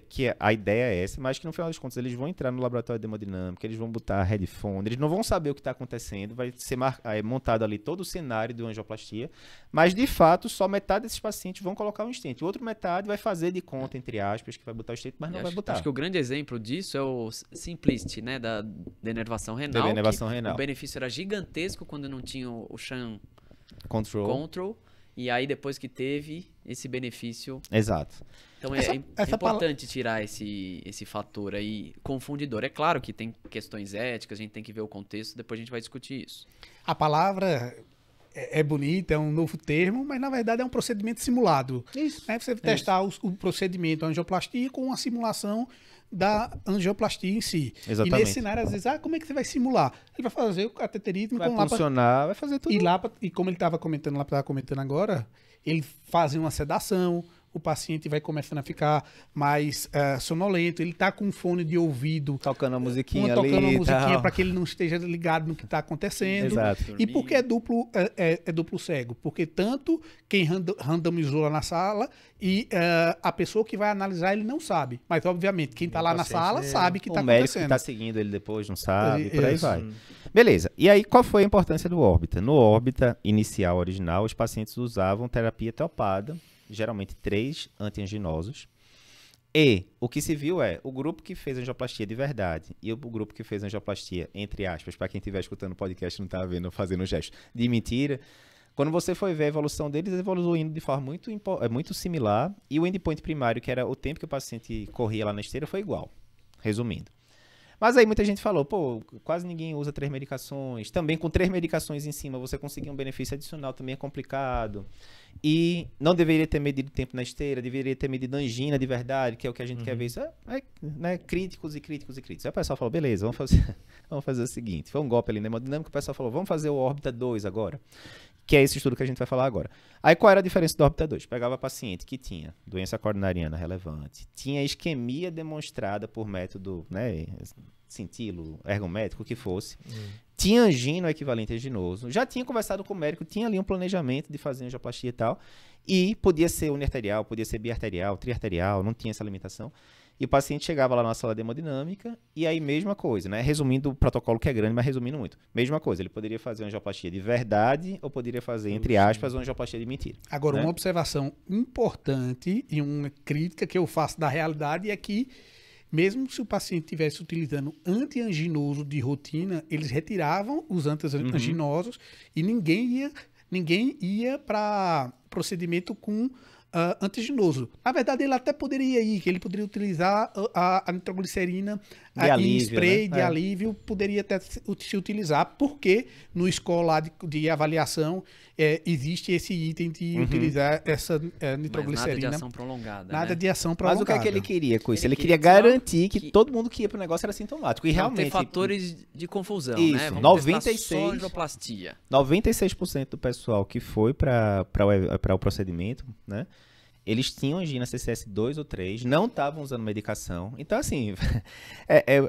que a ideia é essa, mas que no final das contas eles vão entrar no laboratório de hemodinâmica, eles vão botar headphone, eles não vão saber o que está acontecendo, vai ser montado ali todo o cenário do angioplastia, mas de fato só metade desses pacientes vão colocar um stent, outra metade vai fazer de conta, entre aspas, que vai botar o stent, mas não vai botar. Acho que o grande exemplo disso é o Simplicity, né, da denervação renal. Da denervação que renal. O benefício era gigantesco quando não tinha o sham Control. E aí, depois que teve esse benefício... Exato. Então, Essa é importante tirar esse fator aí confundidor. É claro que tem questões éticas, a gente tem que ver o contexto, depois a gente vai discutir isso. A palavra é bonita, é um novo termo, mas na verdade é um procedimento simulado. Isso. Né? Você testar o procedimento a angioplastia com uma simulação da angioplastia em si. Exatamente. E nesse cenário, às vezes, como é que você vai simular? Ele vai fazer o cateterismo Vai com lá funcionar, vai fazer tudo. e como ele estava comentando agora, ele faz uma sedação, o paciente vai começando a ficar mais sonolento, ele está com um fone de ouvido, Tocando a musiquinha ali tocando uma e musiquinha tal. para que ele não esteja ligado no que está acontecendo. Exato. E por que é duplo cego? Porque tanto quem randomizou lá na sala e a pessoa que vai analisar ele não sabe. Mas, obviamente, quem está lá na paciente, sala sabe que está O médico que acontecendo. está seguindo ele depois não sabe, por aí Isso. vai. Beleza. E aí, qual foi a importância do órbita? No órbita inicial, original, os pacientes usavam terapia topada, geralmente 3 antianginosos. E o que se viu o grupo que fez angioplastia de verdade e o grupo que fez angioplastia, entre aspas, para quem estiver escutando o podcast e não está vendo, fazendo o gesto, de mentira, quando você foi ver a evolução deles, evoluindo de forma muito similar, e o endpoint primário, que era o tempo que o paciente corria lá na esteira, foi igual, resumindo. Mas aí muita gente falou, quase ninguém usa 3 medicações, também com 3 medicações em cima você conseguir um benefício adicional também é complicado, e não deveria ter medido tempo na esteira, deveria ter medido angina de verdade, que é o que a gente quer ver, isso né, críticos. Aí o pessoal falou, beleza, vamos fazer o seguinte, foi um golpe ali na hemodinâmica, o pessoal falou, vamos fazer o órbita 2 agora, que é esse estudo que a gente vai falar agora. Aí qual era a diferença do órbita 2? Pegava paciente que tinha doença coronariana relevante, tinha isquemia demonstrada por método, né, cintilo, ergométrico, o que fosse, tinha angina, o equivalente anginoso, já tinha conversado com o médico, tinha ali um planejamento de fazer angioplastia e tal, e podia ser uniarterial, podia ser biarterial, triarterial, não tinha essa limitação. E o paciente chegava lá na sala de hemodinâmica, e aí mesma coisa, né? Resumindo o protocolo que é grande, mas resumindo muito. Mesma coisa, ele poderia fazer uma angioplastia de verdade, ou poderia fazer, entre aspas, uma angioplastia de mentira. Agora, né? uma observação importante e uma crítica que eu faço da realidade é que, mesmo se o paciente estivesse utilizando antianginoso de rotina, eles retiravam os antianginosos e ninguém ia para procedimento com antiginoso. Na verdade, ele até poderia ir, que ele poderia utilizar a nitroglicerina De alívio, em spray né? de alívio, poderia até se utilizar, porque no score lá de avaliação existe esse item de utilizar essa Mas nada de nitroglicerina. ação prolongada. Nada né? de ação Mas prolongada. o que é que ele queria com isso? Ele Ele queria queria garantir que que- todo mundo que ia pro negócio era sintomático. E Não realmente, tem fatores de confusão, Isso, né? Vamos 96. testar só angioplastia. 96% do pessoal que foi para o procedimento, né? Eles tinham angina CCS 2 ou 3, não estavam usando medicação. Então, assim,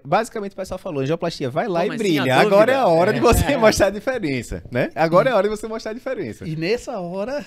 basicamente o pessoal falou, angioplastia, vai lá Pô, e mas brilha. tinha Agora é dúvida. a hora de você mostrar a diferença, né? Agora é a hora de você mostrar a diferença. E nessa hora,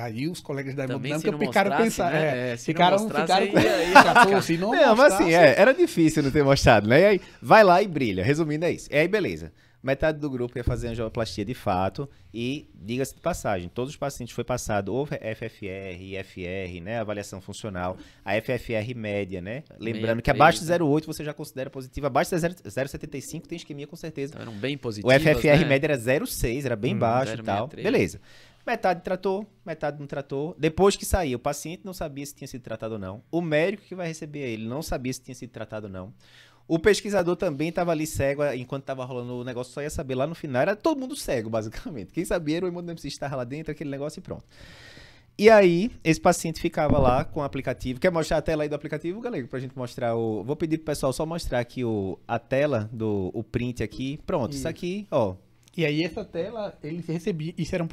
aí os colegas da Também se hemodinâmica não ficaram mostrasse, pensando. né? Se não Ficaram mostrasse, com. ia Se não Não, mas assim, mostrasse- era difícil não ter mostrado, né? E aí, vai lá e brilha. Resumindo, é isso. E aí, beleza. Metade do grupo ia fazer angioplastia de fato e, diga-se de passagem, todos os pacientes foi passado ou FFR, IFR, né, avaliação funcional, a FFR média, né, lembrando que abaixo de 0,8 você já considera positiva, abaixo de 0,75 tem isquemia com certeza. Então eram bem O positivas, FFR né? média era 0,6, era bem baixo e tal, 0,63. beleza. Metade tratou, metade não tratou. Depois que saiu, o paciente não sabia se tinha sido tratado ou não. O médico que vai receber ele não sabia se tinha sido tratado ou não. O pesquisador também estava ali cego, enquanto estava rolando o negócio, só ia saber lá no final. Era todo mundo cego, basicamente. Quem sabia era o hemodinamicista que estava lá dentro, aquele negócio e pronto. E aí, esse paciente ficava lá com o aplicativo. Quer mostrar a tela aí do aplicativo, Galego? Pra gente mostrar o... Vou pedir pro pessoal só mostrar aqui a tela, o print aqui. Pronto, isso aqui, ó. E aí essa tela, eles recebiam, isso era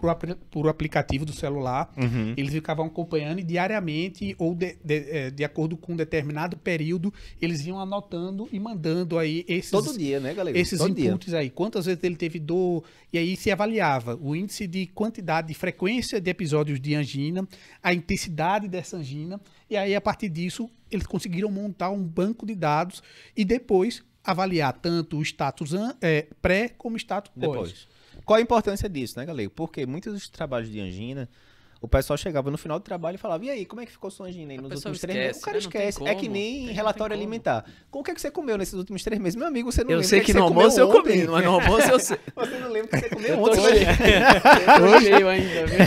por aplicativo do celular, eles ficavam acompanhando e diariamente ou de acordo com um determinado período, eles iam anotando e mandando aí esses, Todo dia, né, Galego? esses Todo dia. inputs aí. Quantas vezes ele teve dor, e aí se avaliava o índice de quantidade, de frequência de episódios de angina, a intensidade dessa angina, e aí a partir disso eles conseguiram montar um banco de dados e depois avaliar tanto o status pré como status pós. Depois. Qual a importância disso, né, Galego? Porque muitos dos trabalhos de angina, o pessoal chegava no final do trabalho e falava, e aí, como é que ficou sua angina aí nos pessoa últimos 3 meses? esquece, O cara né? Não tem esquece. É que como. nem Não relatório tem como. alimentar. Com o que é que você comeu nesses últimos 3 meses? Meu amigo, você não Eu lembra sei o que você no comeu almoço eu ontem. comi, mas no almoço eu sei. Você não lembra o que você comeu Eu ontem. tô mas- cheio ainda, viu?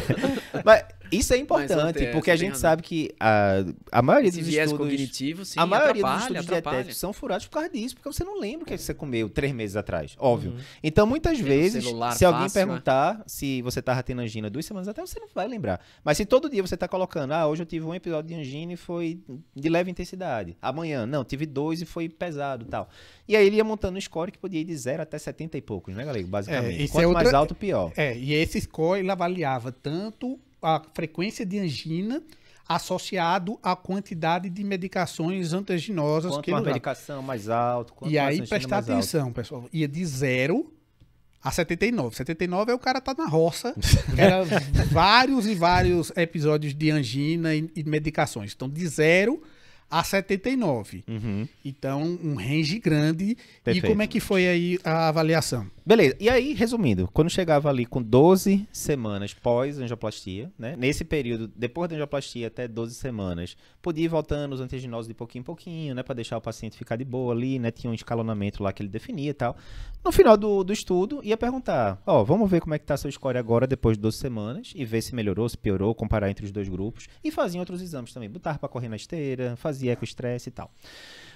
Mas isso é Mas importante, você porque a tem gente razão. sabe que a maioria Esse dos viés estudos... cognitivo, sim, a maioria dos atrapalha, estudos dietéticos são furados por causa disso, porque você não lembra o que você comeu 3 meses atrás, óbvio. Então, muitas vezes, celular se alguém fácil, né? perguntar se você tava tendo angina 2 semanas atrás, você não vai lembrar. Mas se todo dia você tá colocando, hoje eu tive um episódio de angina e foi de leve intensidade. Amanhã, não, tive 2 e foi pesado e tal. E aí ele ia montando um score que podia ir de 0 até 70 e poucos, né, Galego? Basicamente. isso Quanto é mais outra- alto, pior. E esse score ele avaliava tanto a frequência de angina associado à quantidade de medicações antianginosas Quanto que ele mais usava. medicação, mais alto. Quanto E mais aí, angina, prestar mais alto. atenção, pessoal. Ia de 0 a 79. 79 é o cara tá na roça. Era vários e vários episódios de angina e medicações. Então, de 0 a 79. Uhum. Então, um range grande. Perfeito. E como é que foi aí a avaliação? Beleza, e aí, resumindo, quando chegava ali com 12 semanas pós-angioplastia, né? Nesse período, depois da angioplastia até 12 semanas, podia ir voltando os antiaginosos de pouquinho em pouquinho, né? Pra deixar o paciente ficar de boa ali, né? Tinha um escalonamento lá que ele definia e tal. No final do estudo, ia perguntar, vamos ver como é que tá seu score agora depois de 12 semanas e ver se melhorou, se piorou, comparar entre os dois grupos. E fazia outros exames também, botar pra correr na esteira, fazia ecoestresse e tal.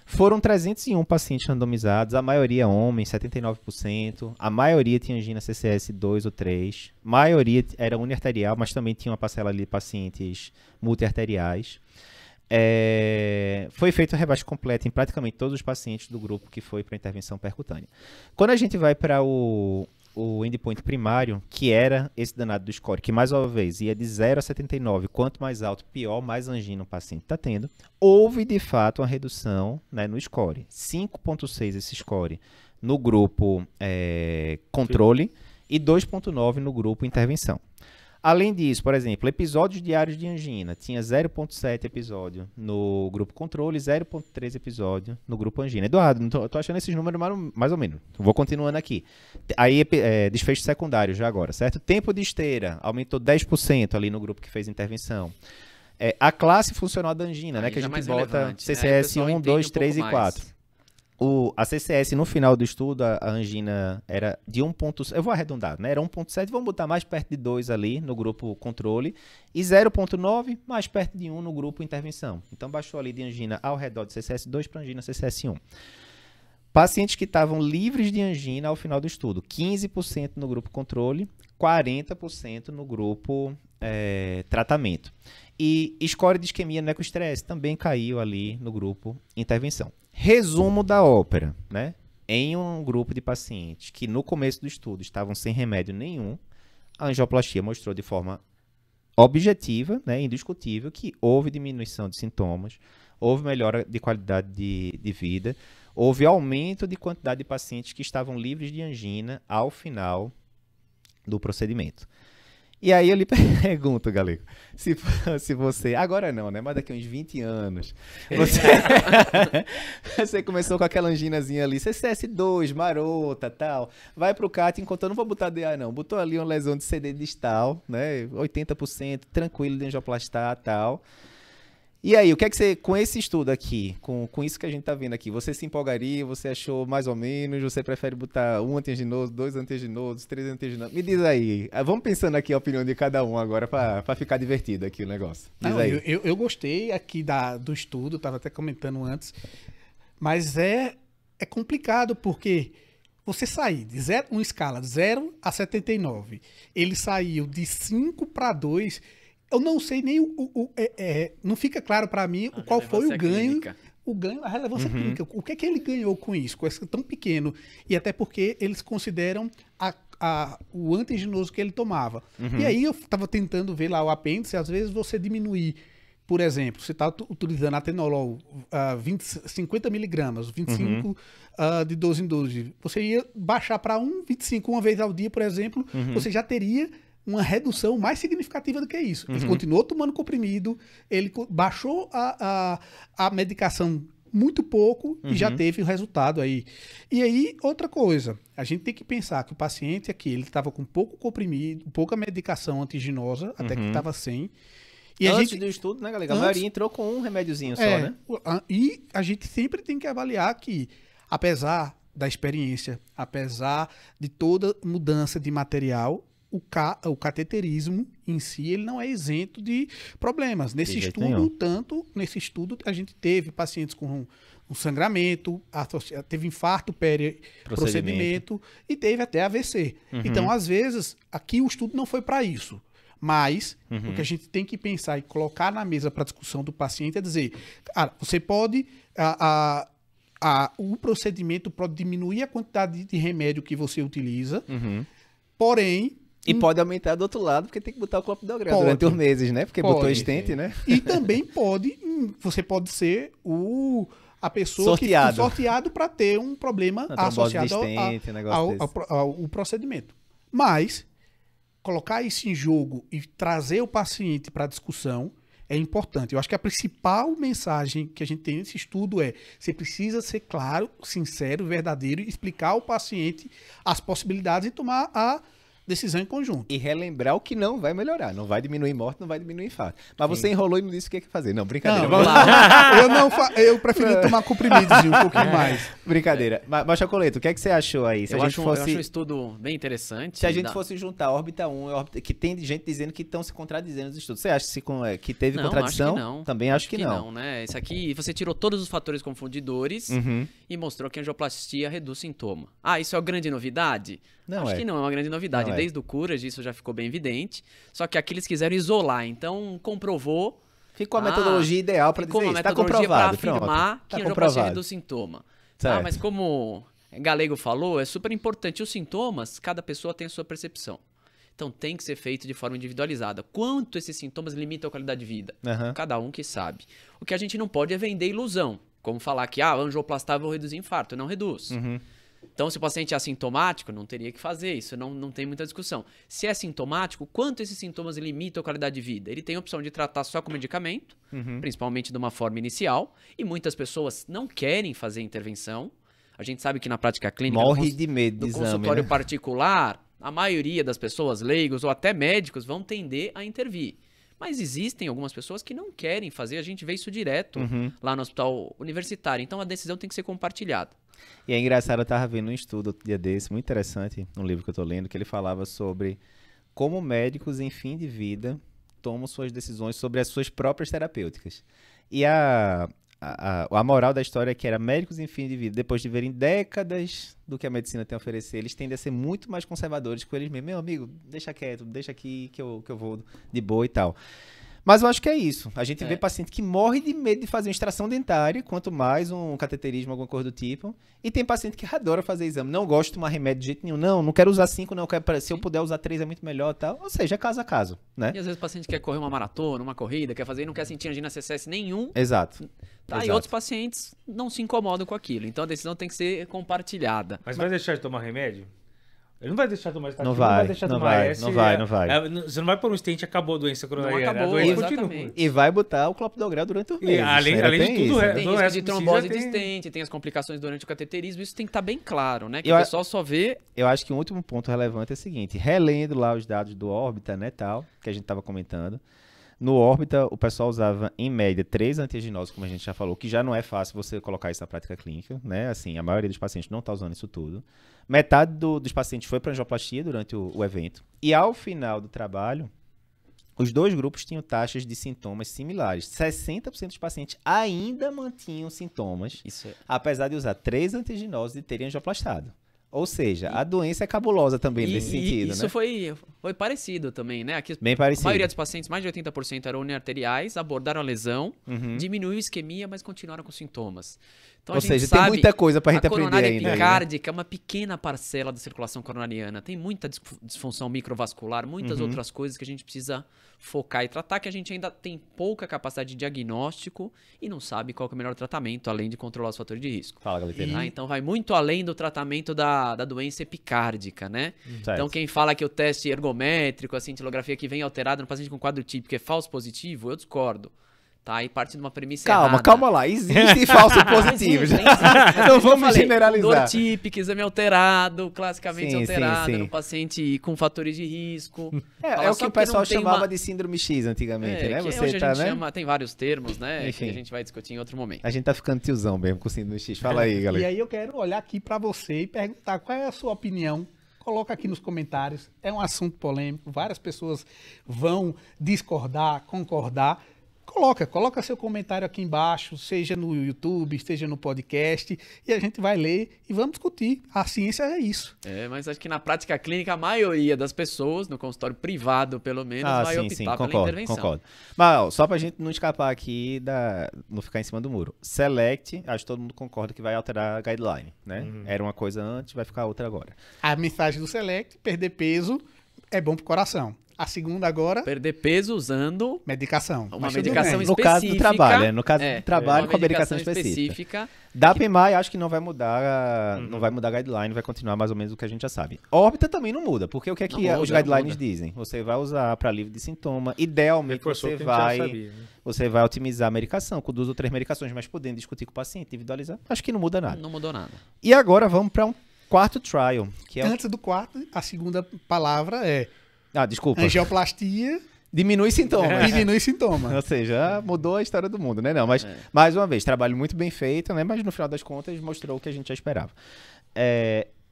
Foram 301 pacientes randomizados, a maioria homens, 79%. A maioria tinha angina CCS 2 ou 3. A maioria era uniarterial, mas também tinha uma parcela ali de pacientes multiarteriais. Foi feito a rebaixa completa em praticamente todos os pacientes do grupo que foi para intervenção percutânea. Quando a gente vai para o endpoint primário, que era esse danado do score, que mais uma vez ia de 0 a 79, quanto mais alto, pior, mais angina o paciente está tendo, houve de fato uma redução, né, no score. 5,6 esse score no grupo controle e 2,9 no grupo intervenção. Além disso, por exemplo, episódios diários de angina, tinha 0,7 episódio no grupo controle e 0,3 episódio no grupo angina. Eduardo, eu tô achando esses números mais ou menos. Vou continuando aqui. Aí, desfecho secundário já agora, certo? Tempo de esteira, aumentou 10% ali no grupo que fez intervenção. A classe funcional da angina, né, Aí que a já gente mais bota relevante, né? Aí o CCS pessoal 1, entende 2, um 3 e pouco mais. 4. A CCS, no final do estudo, a angina era de 1,7, eu vou arredondar, né? Era 1,7, vamos botar mais perto de 2 ali no grupo controle, e 0,9 mais perto de 1 no grupo intervenção. Então, baixou ali de angina ao redor de CCS2 para angina CCS1. Pacientes que estavam livres de angina ao final do estudo, 15% no grupo controle, 40% no grupo tratamento. E score de isquemia no ecoestresse também caiu ali no grupo intervenção. Resumo da ópera, né? Em um grupo de pacientes que no começo do estudo estavam sem remédio nenhum, a angioplastia mostrou de forma objetiva, né, indiscutível, que houve diminuição de sintomas, houve melhora de qualidade de vida, houve aumento de quantidade de pacientes que estavam livres de angina ao final do procedimento. E aí eu lhe pergunto, Galego, se você, agora não, né, mas daqui a uns 20 anos, você começou com aquela anginazinha ali, CCS2, marota, tal, vai pro CAT, enquanto eu não vou botar DA não, botou ali uma lesão de CD distal, né, 80%, tranquilo de angioplastar, tal. E aí, o que é que você, com esse estudo aqui, com isso que a gente tá vendo aqui, você se empolgaria, você achou mais ou menos, você prefere botar 1 antianginoso, 2 antianginosos, 3 antianginosos? Me diz aí, vamos pensando aqui a opinião de cada um agora para ficar divertido aqui o negócio. Diz aí. Eu gostei aqui do estudo, tava até comentando antes, mas é complicado porque você sair de uma escala de 0 a 79, ele saiu de 5 para 2. Eu não sei nem não fica claro para mim qual foi o ganho, a relevância clínica. O que é que ele ganhou com isso, com esse tão pequeno? E até porque eles consideram o antianginoso que ele tomava. E aí eu estava tentando ver lá o apêndice, às vezes você diminuir, por exemplo, você está utilizando atenolol 50 miligramas, 25 de 12 em 12. Você ia baixar para 1,25 uma vez ao dia, por exemplo, você já teria uma redução mais significativa do que isso. Ele continuou tomando comprimido, ele baixou a medicação muito pouco e já teve o resultado aí. E aí, outra coisa, a gente tem que pensar que o paciente aqui, ele estava com pouco comprimido, pouca medicação antiginosa, até que estava sem. E antes do estudo, né, galera? A maioria entrou com um remédiozinho só, né? E a gente sempre tem que avaliar que, apesar da experiência, apesar de toda mudança de material, o cateterismo em si, ele não é isento de problemas. Nesse estudo, a gente teve pacientes com um sangramento, teve infarto procedimento e teve até AVC. Então, às vezes, aqui o estudo não foi para isso. Mas, o que a gente tem que pensar e colocar na mesa para discussão do paciente é dizer, cara, você pode... o procedimento pode diminuir a quantidade de remédio que você utiliza, porém... E pode aumentar do outro lado, porque tem que botar o clopidogrel durante os meses, né? Porque botou stent, né? E também você pode ser a pessoa sorteado para ter um problema associado ao procedimento. Mas, colocar isso em jogo e trazer o paciente para a discussão é importante. Eu acho que a principal mensagem que a gente tem nesse estudo é: você precisa ser claro, sincero, verdadeiro e explicar ao paciente as possibilidades e tomar a decisão em conjunto. E relembrar o que não vai melhorar. Não vai diminuir morte, não vai diminuir infarto. Mas você enrolou e não disse o que ia fazer. Não, brincadeira. Não, vamos lá. Eu preferi tomar comprimidozinho um pouquinho mais. Brincadeira. Mas, Chocolete, o que é que você achou aí? Eu acho um estudo bem interessante. Se a gente fosse juntar a órbita 1 e a órbita... Que tem gente dizendo que estão se contradizendo nos estudos. Você acha que teve contradição? Acho que não. Também acho que não. Né? Isso aqui, você tirou todos os fatores confundidores e mostrou que a angioplastia reduz sintoma. Isso é uma grande novidade? Acho que não é uma grande novidade. Desde o Courage isso já ficou bem evidente. Só que aqui eles quiseram isolar. Então, comprovou... Ficou a metodologia ideal para dizer isso. Está comprovado. Para afirmar que a angioplastia reduz sintoma. Mas como Galego falou, é super importante. Os sintomas, cada pessoa tem a sua percepção. Então, tem que ser feito de forma individualizada. Quanto esses sintomas limitam a qualidade de vida? Cada um que sabe. O que a gente não pode é vender ilusão. Como falar que angioplastar vai reduzir infarto. Não reduz. Então, se o paciente é assintomático, não teria que fazer isso, não tem muita discussão. Se é sintomático, quanto esses sintomas limitam a qualidade de vida? Ele tem a opção de tratar só com medicamento, principalmente de uma forma inicial, e muitas pessoas não querem fazer intervenção. A gente sabe que na prática clínica, morre de medo no consultório particular, a maioria das pessoas, leigos ou até médicos, vão tender a intervir. Mas existem algumas pessoas que não querem fazer, a gente vê isso direto Uhum. lá no hospital universitário. Então a decisão tem que ser compartilhada. E é engraçado, eu tava vendo um estudo outro dia desse, muito interessante, um livro que eu tô lendo, que ele falava sobre como médicos em fim de vida tomam suas decisões sobre as suas próprias terapêuticas. E a moral da história é que era médicos em fim de vida, depois de verem décadas do que a medicina tem a oferecer, eles tendem a ser muito mais conservadores com eles mesmos. Meu amigo, deixa quieto, deixa aqui que eu vou de boa e tal. Mas eu acho que é isso. A gente vê paciente que morre de medo de fazer uma extração dentária, quanto mais um cateterismo, alguma coisa do tipo. E tem paciente que adora fazer exame. Não gosto de tomar remédio de jeito nenhum. Não quero usar 5, não. Se eu puder usar 3 é muito melhor e tal. Ou seja, é caso a caso, né? E às vezes o paciente quer correr uma maratona, uma corrida, quer fazer e não quer sentir angina CSS nenhum. Exato. Tá? Exato. E outros pacientes não se incomodam com aquilo. Então a decisão tem que ser compartilhada. Mas vai deixar de tomar remédio? Ele não vai deixar de tomar estatina, Não vai, deixar de não tomar vai, S. não vai, não vai. Você não vai pôr um stent e acabou a doença coronariana. acabou, a doença exatamente. continua. E vai botar o clopidogrel durante o E mês. além Ainda de tem tudo, isso. é- Tem do risco resto de precisa trombose ter- de stent, tem as complicações durante o cateterismo, isso tem que estar bem claro, né? Que Eu o a- pessoal só vê. Eu acho que um último ponto relevante é o seguinte, relendo lá os dados do Órbita, né, tal, que a gente estava comentando, no Órbita o pessoal usava, em média, 3 antiaginoses, como a gente já falou, que já não é fácil você colocar isso na prática clínica, né, assim, a maioria dos pacientes não está usando isso tudo. Metade dos pacientes foi para angioplastia durante o evento, e ao final do trabalho, os dois grupos tinham taxas de sintomas similares. 60% dos pacientes ainda mantinham sintomas, Isso é. apesar de usar 3 antiaginoses e terem angioplastado. Ou seja, a doença é cabulosa também nesse sentido, isso né? foi parecido também, né? Aqui, Bem a parecido. maioria dos pacientes, mais de 80% eram uniarteriais, abordaram a lesão, Uhum. diminuiu a isquemia, mas continuaram com sintomas. Então, Ou a gente seja, sabe, tem muita coisa pra gente a aprender coronária ainda. aí, né? epicárdica é uma pequena parcela da circulação coronariana. Tem muita disfunção microvascular, muitas Uhum. outras coisas que a gente precisa focar e tratar, que a gente ainda tem pouca capacidade de diagnóstico e não sabe qual que é o melhor tratamento, além de controlar os fatores de risco. Fala, Galeteiro. Tá? Então vai muito além do tratamento da doença epicárdica, né? Certo. Então quem fala que o teste ergométrico, a cintilografia que vem alterada no paciente com quadro típico é falso positivo, eu discordo. Tá? E parte de uma premissa errada. Calma lá. Existem falsos positivos. Existe, existe. Não vamos Eu falei, generalizar. Dor típica, exame alterado, classicamente Sim, alterado, sim. no paciente com fatores de risco. É Fala o só que o porque pessoal não tem chamava uma- de síndrome X antigamente, né? que Você hoje tá, a gente né? chama, tem vários termos, né? Enfim. Que a gente vai discutir em outro momento. A gente tá ficando tiozão mesmo com síndrome X. Fala aí, E galera. aí eu quero olhar aqui para você e perguntar qual é a sua opinião. Coloca aqui nos comentários. É um assunto polêmico. Várias pessoas vão discordar, concordar. Coloca seu comentário aqui embaixo, seja no YouTube, seja no podcast, e a gente vai ler e vamos discutir. A ciência é isso. Mas acho que na prática clínica, a maioria das pessoas, no consultório privado pelo menos, vai optar pela intervenção. concordo. Mas ó, só pra gente não escapar aqui, não ficar em cima do muro. Select, acho que todo mundo concorda que vai alterar a guideline, né? Era uma coisa antes, vai ficar outra agora. A mensagem do Select, perder peso é bom pro coração. A segunda agora, Perder peso usando medicação. uma Mas tudo medicação bem. No caso do específica. trabalho, né? No caso do trabalho, uma com a medicação específica. Da PMI, acho que não vai mudar, não vai mudar a guideline, vai continuar mais ou menos o que a gente já sabe. Órbita também não muda, porque o que é que Não os muda, guidelines não muda. dizem? Você vai usar para alívio de sintoma, idealmente Reforçou o você que a gente já vai, sabia, né? você vai otimizar a medicação com 2 ou 3 medicações, mas podendo discutir com o paciente, individualizar, acho que não muda nada. Não mudou nada. E agora vamos para um quarto trial, que é o... Antes do quarto, a segunda palavra é desculpa. angioplastia Diminui sintomas. e diminui sintomas. Ou seja, mudou a história do mundo, né? Não, mas, mais uma vez, trabalho muito bem feito, né? Mas no final das contas mostrou o que a gente já esperava.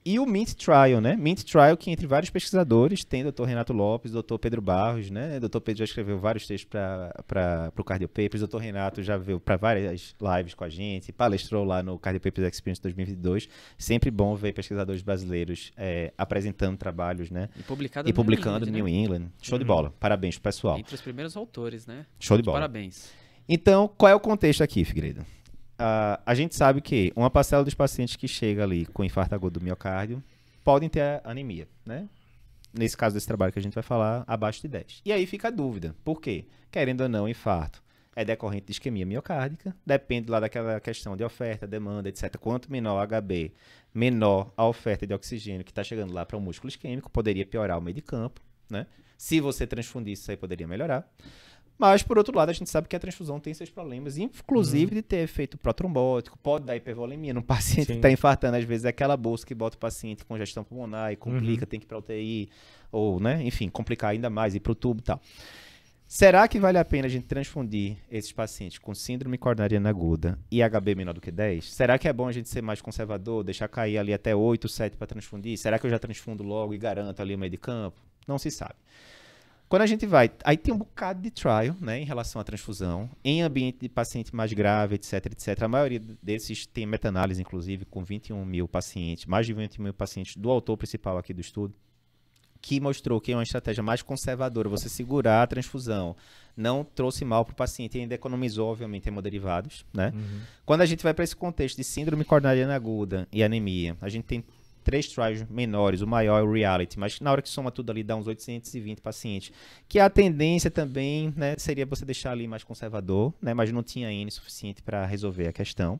E o MINT Trial, né? MINT Trial, que entre vários pesquisadores, tem Dr. Renato Lopes, Dr. Pedro Barros, né? Dr. Pedro já escreveu vários textos para o Cardio Papers, Dr. Renato já veio para várias lives com a gente, palestrou lá no Cardio Papers Experience 2022. Sempre bom ver pesquisadores brasileiros apresentando trabalhos, né? E publicado E no publicando no New England, New England. Show de bola. Parabéns pro pessoal. né? Entre os primeiros autores, né? Show de bola. Parabéns. Então, qual é o contexto aqui, Figueiredo? A gente sabe que uma parcela dos pacientes que chega ali com infarto agudo do miocárdio podem ter anemia, né? Nesse caso desse trabalho que a gente vai falar, abaixo de 10. E aí fica a dúvida. Por quê? Querendo ou não, infarto é decorrente de isquemia miocárdica, depende lá daquela questão de oferta, demanda, etc. Quanto menor o HB, menor a oferta de oxigênio que está chegando lá para o músculo isquêmico, poderia piorar o meio de campo, né? Se você transfundisse, isso aí poderia melhorar. Mas, por outro lado, a gente sabe que a transfusão tem seus problemas, inclusive de ter efeito protrombótico, pode dar hipervolemia num paciente que está infartando, às vezes é aquela bolsa que bota o paciente com congestão pulmonar e complica, tem que ir para UTI, ou, né, enfim, complicar ainda mais, ir para o tubo e tal. Será que vale a pena a gente transfundir esses pacientes com síndrome coronariana aguda e HB menor do que 10? Será que é bom a gente ser mais conservador, deixar cair ali até 8, 7 para transfundir? Será que eu já transfundo logo e garanto ali o meio de campo? Não se sabe. Quando a gente vai, aí tem um bocado de trial, né, em relação à transfusão, em ambiente de paciente mais grave, etc, etc. A maioria desses tem meta-análise, inclusive, com 21 mil pacientes, mais de 21 mil pacientes do autor principal aqui do estudo, que mostrou que é uma estratégia mais conservadora, você segurar a transfusão, não trouxe mal para o paciente e ainda economizou, obviamente, hemoderivados, né? Quando a gente vai para esse contexto de síndrome coronariana aguda e anemia, a gente tem 3 trials menores, o maior é o Reality, mas na hora que soma tudo ali dá uns 820 pacientes, que a tendência também, né, seria você deixar ali mais conservador, né, mas não tinha N suficiente para resolver a questão.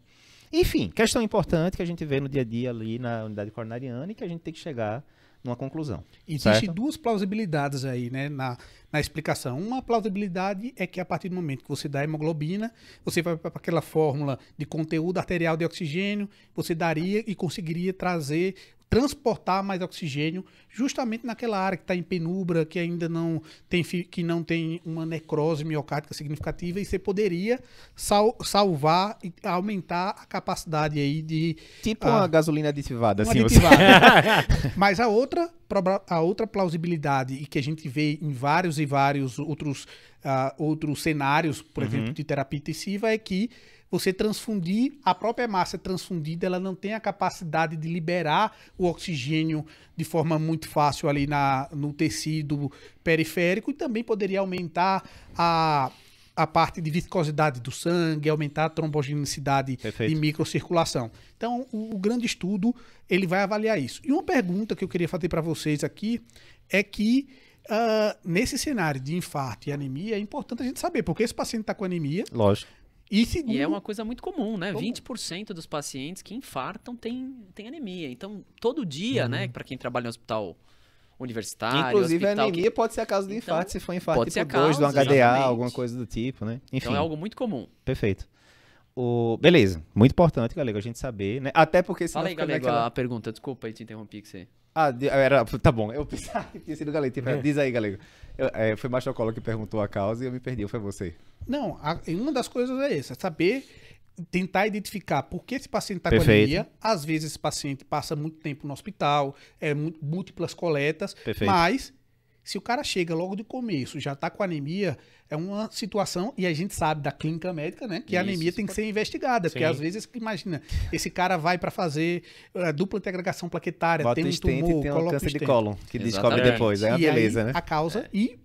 Enfim, questão importante que a gente vê no dia a dia ali na unidade coronariana e que a gente tem que chegar numa conclusão. Existem duas plausibilidades aí, né, na explicação. Uma plausibilidade é que a partir do momento que você dá hemoglobina, você vai para aquela fórmula de conteúdo arterial de oxigênio, você daria e conseguiria transportar mais oxigênio justamente naquela área que está em penumbra, que ainda não tem uma necrose miocárdica significativa, e você poderia salvar e aumentar a capacidade aí de... Tipo uma gasolina aditivada, uma assim. aditivada. Mas a outra plausibilidade, e que a gente vê em vários e vários outros cenários, por exemplo, de terapia intensiva, é que você transfundir, a própria massa transfundida, ela não tem a capacidade de liberar o oxigênio de forma muito fácil ali no tecido periférico, e também poderia aumentar a parte de viscosidade do sangue, aumentar a trombogenicidade de microcirculação. Então, o grande estudo, ele vai avaliar isso. E uma pergunta que eu queria fazer para vocês aqui é que, nesse cenário de infarto e anemia, é importante a gente saber, porque esse paciente está com anemia. Lógico. E é uma coisa muito comum, né? 20% dos pacientes que infartam têm anemia. Então, todo dia, né, para quem trabalha no hospital universitário... Inclusive, hospital, a anemia pode ser a causa do infarto, se for infarto tipo 2, do HDA, exatamente. alguma coisa do tipo, né? Enfim. Então, é algo muito comum. Perfeito. Beleza. Muito importante, Galego, a gente saber, né? Até porque... Fala aí, Galego, a pergunta. Desculpa aí te interrompi que você... Tá bom. Eu pensava que tinha sido o Galego. Diz aí, Galego. Foi o Machocolo que perguntou a causa e eu me perdi. Ou foi você? Não, uma das coisas é essa. Saber, tentar identificar por que esse paciente está com anemia. Às vezes esse paciente passa muito tempo no hospital, múltiplas coletas. Perfeito. Mas, se o cara chega logo de começo, já está com anemia, é uma situação, e a gente sabe da clínica médica, né, que a anemia tem que ser investigada. Sim. Porque às vezes, imagina, esse cara vai para fazer dupla integração plaquetária, bota tem um tumor, tem coloca câncer de cólon, que descobre depois. É uma beleza, né? A causa, e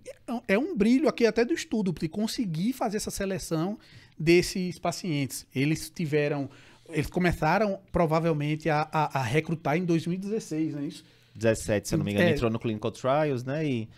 é um brilho aqui até do estudo, de conseguir fazer essa seleção desses pacientes. Eles começaram provavelmente a recrutar em 2016, não é isso? 17, se eu não me engano, entrou no Clinical Trials, né?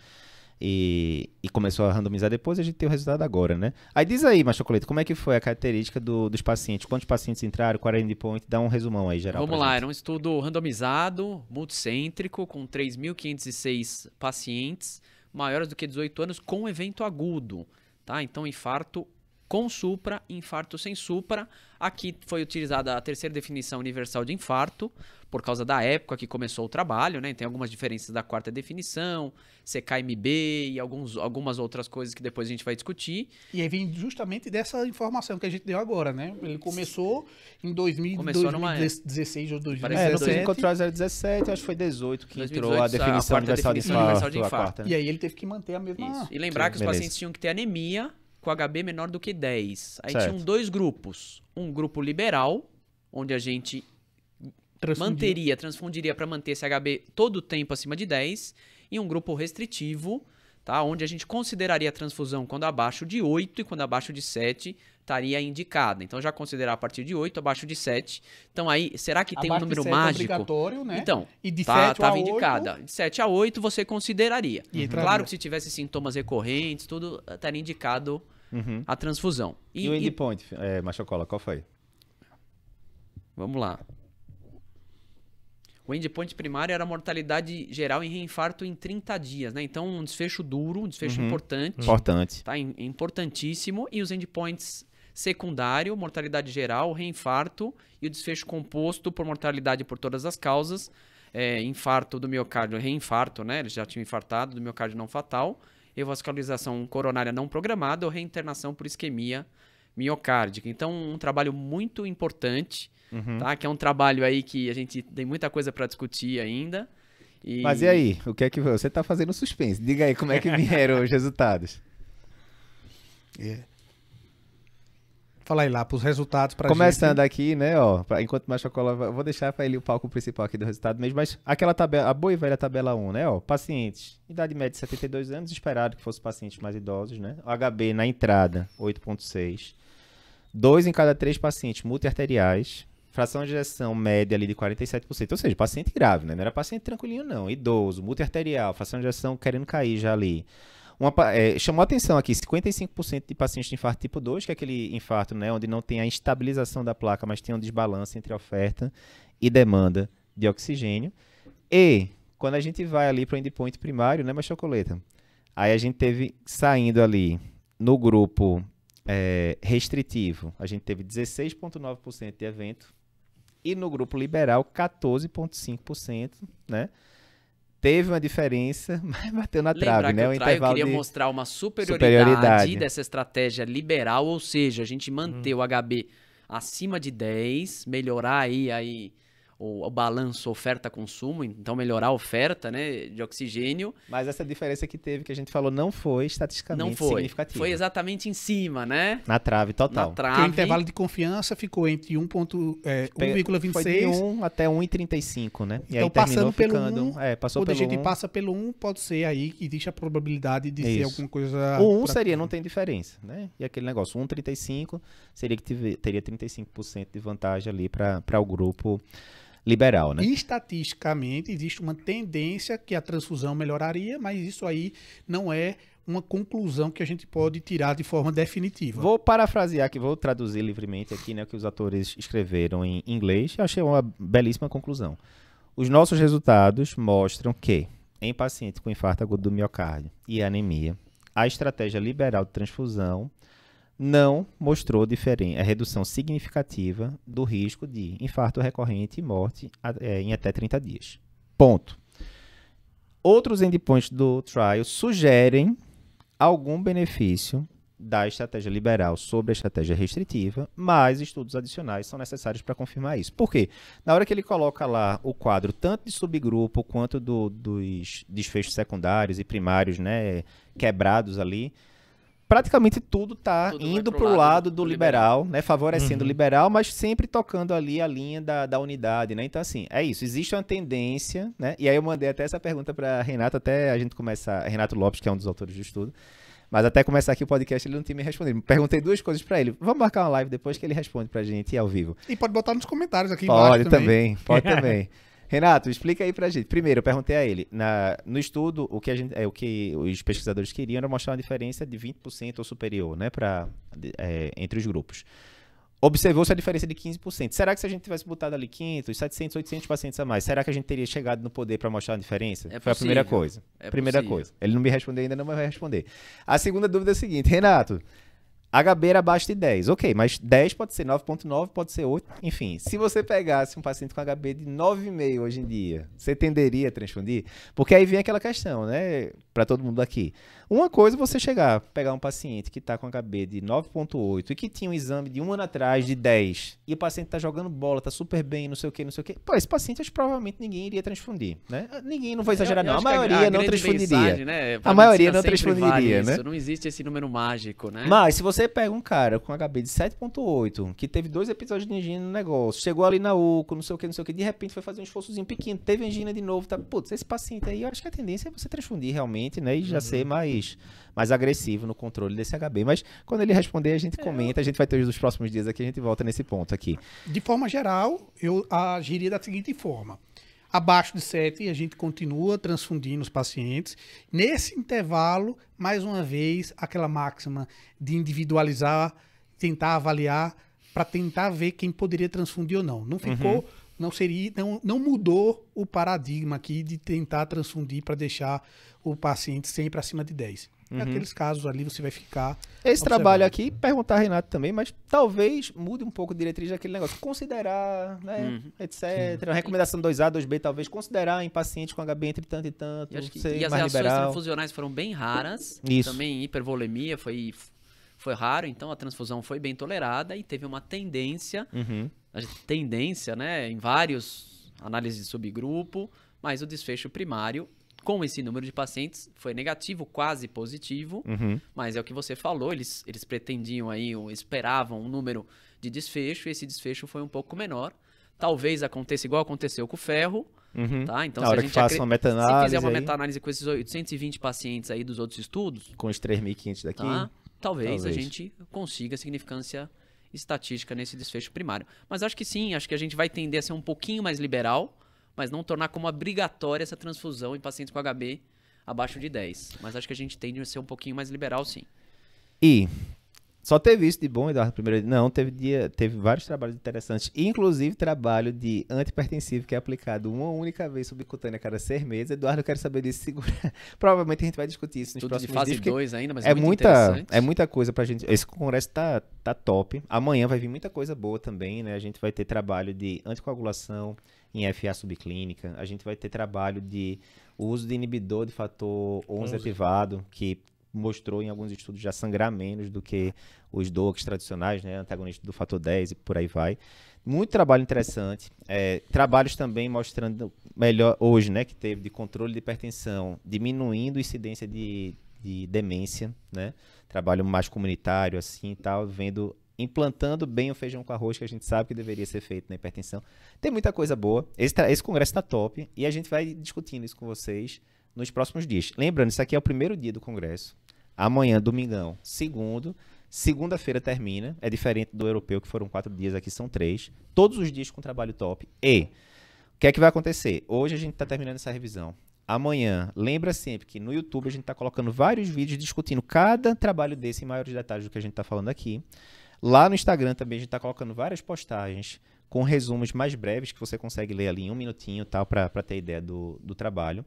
E começou a randomizar depois, a gente tem o resultado agora, né? Aí diz aí, Machocolete, como é que foi a característica dos pacientes? Quantos pacientes entraram? Qual era o endpoint? Dá um resumão aí, geral. Vamos lá, era um estudo randomizado, multicêntrico, com 3.506 pacientes maiores do que 18 anos com evento agudo, tá? Então, infarto com supra, infarto sem supra. Aqui foi utilizada a terceira definição universal de infarto, por causa da época que começou o trabalho, né? Tem algumas diferenças da quarta definição, CKMB e algumas outras coisas que depois a gente vai discutir. E aí vem justamente dessa informação que a gente deu agora, né? Ele começou em 2016 ou 2017. No Clinical Trials era 17, acho que foi 18 que 2018, entrou a definição universal de infarto. Quarta, né? E aí ele teve que manter a mesma... Isso. E lembrar que os pacientes tinham que ter anemia com HB menor do que 10. Aí tinham 2 grupos. Um grupo liberal, onde a gente transfundiria para manter esse HB todo o tempo acima de 10, e um grupo restritivo, tá? Onde a gente consideraria a transfusão quando abaixo de 8 e quando abaixo de 7 estaria indicada. Então, já considerar a partir de 8, abaixo de 7. Então, aí, será que tem um número mágico? É obrigatório, né? Então, e de 7 estava indicada. De 7 a 8 você consideraria. Claro que se tivesse sintomas recorrentes, tudo estaria indicado a transfusão. E o endpoint, Machocola, qual foi? Vamos lá. O endpoint primário era a mortalidade geral em reinfarto em 30 dias, né? Então, um desfecho duro, um desfecho importante. Importante. Tá? Importantíssimo. E os endpoints secundário, mortalidade geral, reinfarto e o desfecho composto por mortalidade por todas as causas. Infarto do miocárdio, reinfarto, né? Eles já tinham infartado, do miocárdio não fatal. revascularização coronária não programada ou reinternação por isquemia miocárdica. Então, um trabalho muito importante, tá? Que é um trabalho aí que a gente tem muita coisa para discutir ainda. Mas e aí? O que é que você está fazendo suspense? Diga aí como é que vieram os resultados. Fala aí lá, para os resultados para começando gente... aqui, né, ó, enquanto mais chocolate, eu vou deixar para ele o palco principal aqui do resultado mesmo, mas aquela tabela, a boa e velha tabela 1, né, ó, pacientes, idade média de 72 anos, esperado que fossem pacientes mais idosos, né, o HB na entrada, 8,6, 2 em cada 3 pacientes multiarteriais, fração de ejeção média ali de 47%, ou seja, paciente grave, né, não era paciente tranquilinho não, idoso, multiarterial, fração de ejeção querendo cair já ali. Chamou a atenção aqui, 55% de pacientes de infarto tipo 2, que é aquele infarto, né, onde não tem a estabilização da placa, mas tem um desbalanço entre oferta e demanda de oxigênio. E quando a gente vai ali para o endpoint primário, né, mas chocoleta, aí a gente teve saindo ali no grupo restritivo, a gente teve 16,9% de evento e no grupo liberal 14,5%, né? Teve uma diferença, mas bateu na trave, né? O trial queria mostrar uma superioridade dessa estratégia liberal, ou seja, a gente manter o HB acima de 10, melhorar aí o balanço oferta-consumo, então melhorar a oferta, né, de oxigênio. Mas essa diferença que teve, que a gente falou, não foi estatisticamente significativa. Foi exatamente em cima, né? Na trave total. Na trave. Porque o intervalo de confiança ficou entre 1,26 foi de 1 até 1,35, né? E então, aí passando pelo 1, passou quando pelo a gente 1. passa pelo 1, pode ser aí que existe a probabilidade de ser alguma coisa... O 1 seria, não tem diferença, né? E aquele negócio, 1,35 seria que teria 35% de vantagem ali para o grupo liberal, né? Estatisticamente, existe uma tendência que a transfusão melhoraria, mas isso aí não é uma conclusão que a gente pode tirar de forma definitiva. Vou parafrasear aqui, vou traduzir livremente aqui, né, o que os autores escreveram em inglês. Eu achei uma belíssima conclusão. Os nossos resultados mostram que, em pacientes com infarto agudo do miocárdio e anemia, a estratégia liberal de transfusão não mostrou redução significativa do risco de infarto recorrente e morte em até 30 dias. Ponto. Outros endpoints do trial sugerem algum benefício da estratégia liberal sobre a estratégia restritiva, mas estudos adicionais são necessários para confirmar isso. Por quê? Na hora que ele coloca lá o quadro tanto de subgrupo quanto dos desfechos secundários e primários, né, quebrados ali, praticamente tudo está indo para o lado do liberal, né, favorecendo o liberal, mas sempre tocando ali a linha da unidade, né? Então, assim, é isso. Existe uma tendência, né? E aí eu mandei até essa pergunta para Renato, até a gente começar, Renato Lopes, que é um dos autores do estudo, mas até começar aqui o podcast ele não tinha me respondido. Perguntei 2 coisas para ele. Vamos marcar uma live depois que ele responde pra gente ao vivo. E pode botar nos comentários aqui embaixo também. Pode também. Renato, explica aí pra gente. Primeiro, eu perguntei a ele, no estudo, o que os pesquisadores queriam era mostrar uma diferença de 20% ou superior, né, entre os grupos. Observou-se a diferença de 15%. Será que se a gente tivesse botado ali 500, 700, 800 pacientes a mais, será que a gente teria chegado no poder para mostrar a diferença? Foi a primeira coisa. Primeira coisa. Ele não me respondeu ainda, não vai responder. A segunda dúvida é a seguinte, Renato, HB era abaixo de 10. Ok, mas 10 pode ser 9,9, pode ser 8. Enfim, se você pegasse um paciente com HB de 9,5 hoje em dia, você tenderia a transfundir? Porque aí vem aquela questão, né? Para todo mundo aqui. Uma coisa é você pegar um paciente que está com HB de 9,8 e que tinha um exame de 1 ano atrás de 10 e o paciente está jogando bola, está super bem, não sei o que. Pô, esse paciente provavelmente ninguém iria transfundir, né? Ninguém, não vou exagerar não, a maioria não transfundiria. Né? A maioria não transfundiria, né? Não existe esse número mágico, né? Mas se você pega um cara com HB de 7,8, que teve 2 episódios de angina no negócio, chegou ali na UCO, não sei o que, de repente foi fazer um esforçozinho pequeno, teve angina de novo, tá? Putz, esse paciente aí, eu acho que a tendência é você transfundir realmente, né? E já ser mais agressivo no controle desse HB. Mas quando ele responder, a gente comenta, a gente vai ter os próximos dias aqui, a gente volta nesse ponto aqui. De forma geral, eu agiria da seguinte forma. Abaixo de 7, a gente continua transfundindo os pacientes. Nesse intervalo, mais uma vez, aquela máxima de individualizar, tentar avaliar, para tentar ver quem poderia transfundir ou não. Não ficou, não mudou o paradigma aqui de tentar transfundir para deixar o paciente sempre acima de 10. Naqueles casos ali você vai ficar Esse observando. trabalho aqui, perguntar a Renato também, mas talvez mude um pouco a diretriz daquele negócio. Considerar, né, etc. Uma recomendação 2A, 2B, talvez considerar em pacientes com HB entre tanto e tanto, E, acho que, ser e as mais reações liberal. transfusionais foram bem raras. Isso. Também hipervolemia foi raro, então a transfusão foi bem tolerada e teve uma tendência, Uhum. né, em vários análises de subgrupo, mas o desfecho primário, com esse número de pacientes, foi negativo, quase positivo, Uhum. mas é o que você falou, eles pretendiam aí, ou esperavam um número de desfecho, e esse desfecho foi um pouco menor. Talvez aconteça igual aconteceu com o ferro, Uhum. tá? Então, Na se hora a que gente faça uma meta-análise se fizer uma aí, meta-análise com esses 820 pacientes aí dos outros estudos, com os 3.500 daqui, tá? Talvez a Talvez. gente consiga significância estatística nesse desfecho primário. Mas acho que sim, acho que a gente vai tender a ser um pouquinho mais liberal, mas não tornar como obrigatória essa transfusão em pacientes com HB abaixo de 10. Mas acho que a gente tende a ser um pouquinho mais liberal, sim. E só teve isso de bom, Eduardo, primeiro? Não, teve vários trabalhos interessantes, inclusive trabalho de antihipertensivo que é aplicado uma única vez subcutânea a cada 6 meses. Eduardo, eu quero saber disso. Provavelmente a gente vai discutir isso nos Tudo de próximos fase dias. porque 2 ainda, mas É muito interessante. muita coisa pra gente. Esse congresso tá top. Amanhã vai vir muita coisa boa também, né? A gente vai ter trabalho de anticoagulação em FA subclínica. A gente vai ter trabalho de uso de inibidor de fator 11 ativado, que mostrou em alguns estudos já sangrar menos do que os DOACs tradicionais, né? Antagonistas do fator 10 e por aí vai. Muito trabalho interessante. Trabalhos também mostrando melhor hoje, né? Que teve de controle de hipertensão, diminuindo a incidência de demência, né? Trabalho mais comunitário, assim e tal, implantando bem o feijão com arroz que a gente sabe que deveria ser feito na hipertensão. Tem muita coisa boa. Esse congresso está top e a gente vai discutindo isso com vocês nos próximos dias. Lembrando, isso aqui é o primeiro dia do congresso. Amanhã, domingão, segunda-feira termina. É diferente do europeu, que foram 4 dias, aqui são 3. Todos os dias com trabalho top. E o que é que vai acontecer? Hoje a gente está terminando essa revisão. Amanhã, lembra sempre que no YouTube a gente está colocando vários vídeos discutindo cada trabalho desse em maiores detalhes do que a gente está falando aqui. Lá no Instagram também a gente está colocando várias postagens com resumos mais breves que você consegue ler ali em 1 minutinho, tal, para ter ideia do trabalho.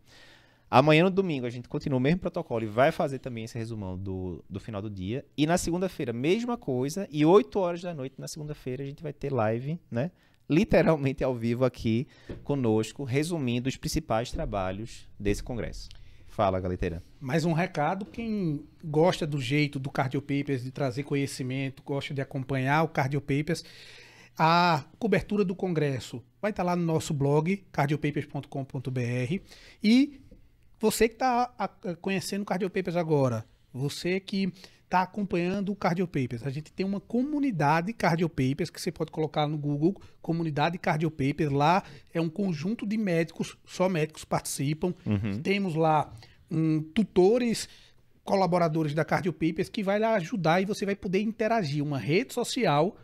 Amanhã, no domingo, a gente continua o mesmo protocolo e vai fazer também esse resumão do final do dia. E na segunda-feira, mesma coisa. E 8 horas da noite na segunda-feira a gente vai ter live, né? Literalmente ao vivo aqui conosco, resumindo os principais trabalhos desse congresso. Fala, Galeteira. Mais um recado, quem gosta do jeito do Cardio Papers, de trazer conhecimento, gosta de acompanhar o Cardio Papers, a cobertura do congresso vai estar lá no nosso blog, cardiopapers.com.br. E você que está conhecendo o Cardio Papers agora, você que está acompanhando o Cardio Papers, a gente tem uma comunidade Cardio Papers que você pode colocar no Google, comunidade Cardio Papers. Lá é um conjunto de médicos, só médicos participam. Temos lá tutores, colaboradores da Cardio Papers que vai lá ajudar e você vai poder interagir. Uma rede social.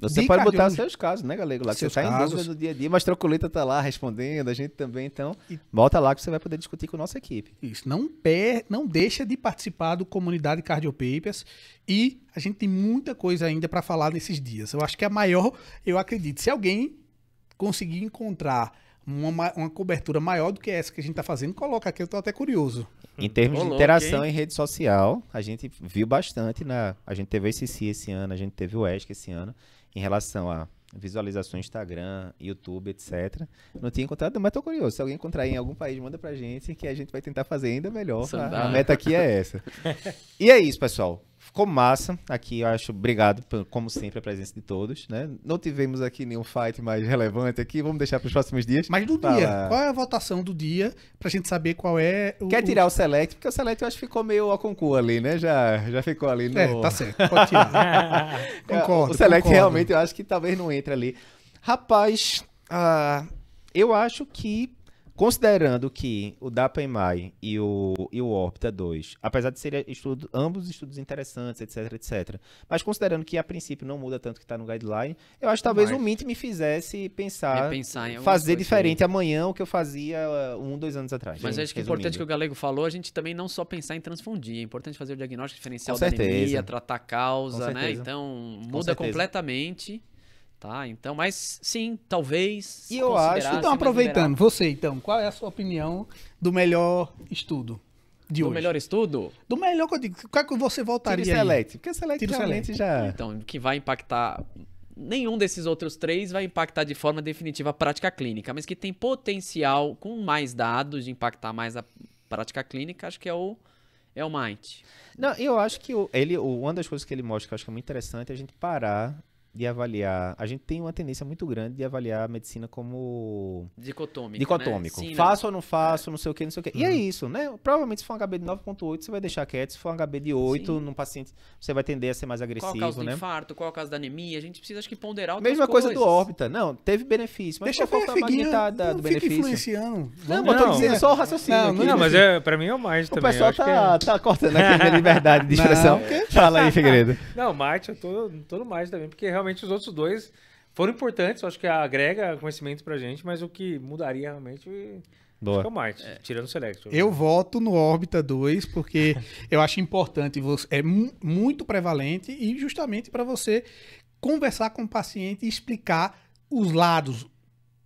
Você de pode botar cardiologia. seus casos, né, Galego? Lá que você Seus está em casos. dúvida no dia a dia, mas Trocolita tá lá respondendo, a gente também, então bota lá que você vai poder discutir com a nossa equipe. Isso, não deixa de participar do Comunidade Cardio Papers e a gente tem muita coisa ainda para falar nesses dias. Eu acho que eu acredito, se alguém conseguir encontrar uma cobertura maior do que essa que a gente está fazendo, coloca aqui, eu estou até curioso. Em termos Ô, de louco, interação hein? em rede social, a gente viu bastante, a gente teve o ACC esse ano, a gente teve o ESC esse ano, em relação a visualizações Instagram, YouTube, etc. Não tinha encontrado, mas tô curioso. Se alguém encontrar em algum país, manda pra gente que a gente vai tentar fazer ainda melhor. A meta aqui é essa. E é isso, pessoal. Ficou massa aqui, eu acho. Obrigado, como sempre, a presença de todos, né? Não tivemos aqui nenhum fight mais relevante aqui. Vamos deixar para os próximos dias. Mas do Fala. dia, qual é a votação do dia pra gente saber qual é Quer tirar o Select? Porque o Select eu acho que ficou meio ao concurso ali, né? Já ficou ali no... tá certo, pode tirar. Concordo. O Select concordo. realmente eu acho que talvez não entre ali. Rapaz, eu acho que, considerando que o DAPA-EMAI e o Orbita 2, apesar de serem ambos estudos interessantes, etc, mas considerando que a princípio não muda tanto que está no guideline, eu acho que talvez o MINT me fizesse pensar em algumas fazer coisas diferente amanhã o que eu fazia 2 anos atrás. Mas eu acho que é importante que o Galego falou, a gente também não só pensar em transfundir, é importante fazer o diagnóstico diferencial Com da certeza. anemia, tratar a causa, Com né? certeza. Então, Com muda certeza. completamente, tá? Então, mas sim, talvez E eu considerar acho- ser Então, mais aproveitando, você então, qual é a sua opinião do melhor estudo? de Do hoje. melhor estudo? Do melhor que eu digo. Qual que você voltaria Tiro aí? Select. Porque Select Tiro realmente Select. já... Então, que vai impactar... Nenhum desses outros 3 vai impactar de forma definitiva a prática clínica, mas que tem potencial, com mais dados, de impactar mais a prática clínica, acho que é o Mind. Não, eu acho que uma das coisas que ele mostra que eu acho que é muito interessante é a gente parar de avaliar. A gente tem uma tendência muito grande de avaliar a medicina como Dicotômico. Né? Sim, Faço ou não faço, não sei o que, não sei o que. E é isso, né? Provavelmente se for um HB de 9.8, você vai deixar quieto. Se for um HB de 8, Sim. num paciente, você vai tender a ser mais Qual agressivo, é o caso do né? infarto, qual é o caso da anemia, a gente precisa, acho que, ponderar outras Mesma coisa do coisas. órbita. Não, teve benefício, mas Deixa qual ver, foi a Figuinha. magnitude do Não fica benefício? influenciando. Não, Não, mas eu tô dizendo só o raciocínio Não, aqui. Não, mas pra mim é o mais O também. pessoal eu acho que tá cortando aqui a minha liberdade de expressão. Não, Fala aí, Figueiredo. Não, Marte, eu tô no Marte também, porque realmente os outros dois foram importantes, eu acho que agrega conhecimento pra gente, mas o que mudaria realmente acho que é o Marte, tirando o Select. Eu voto no Órbita 2, porque eu acho importante, é muito prevalente e justamente para você conversar com o paciente e explicar os lados,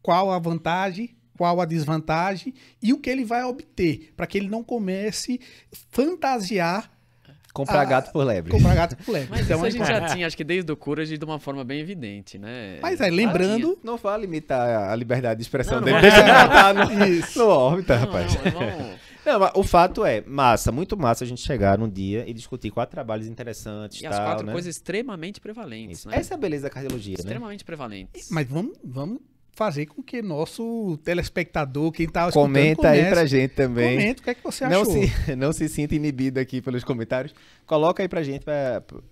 qual a vantagem, qual a desvantagem e o que ele vai obter, para que ele não comece a fantasiar Comprar gato por lebre. comprar gato por lebre. Mas Então, isso a gente já tinha, acho que desde o Courage, de uma forma bem evidente, né? Mas aí, lembrando... Não vai limitar a liberdade de expressão Não, dele. não Deixa ele vai. botar no, Isso. no órbita, Não, rapaz. vamos- Não, mas o fato é, muito massa a gente chegar num dia e discutir 4 trabalhos interessantes E as tal, 4 né? coisas extremamente prevalentes, Isso. né? Essa é a beleza da cardiologia, né? Extremamente prevalentes. Mas vamos fazer com que nosso telespectador, quem tá escutando, Comenta aí pra comece. gente também. Comenta o que é que você Não achou. não se sinta inibido aqui pelos comentários. Coloca aí pra gente.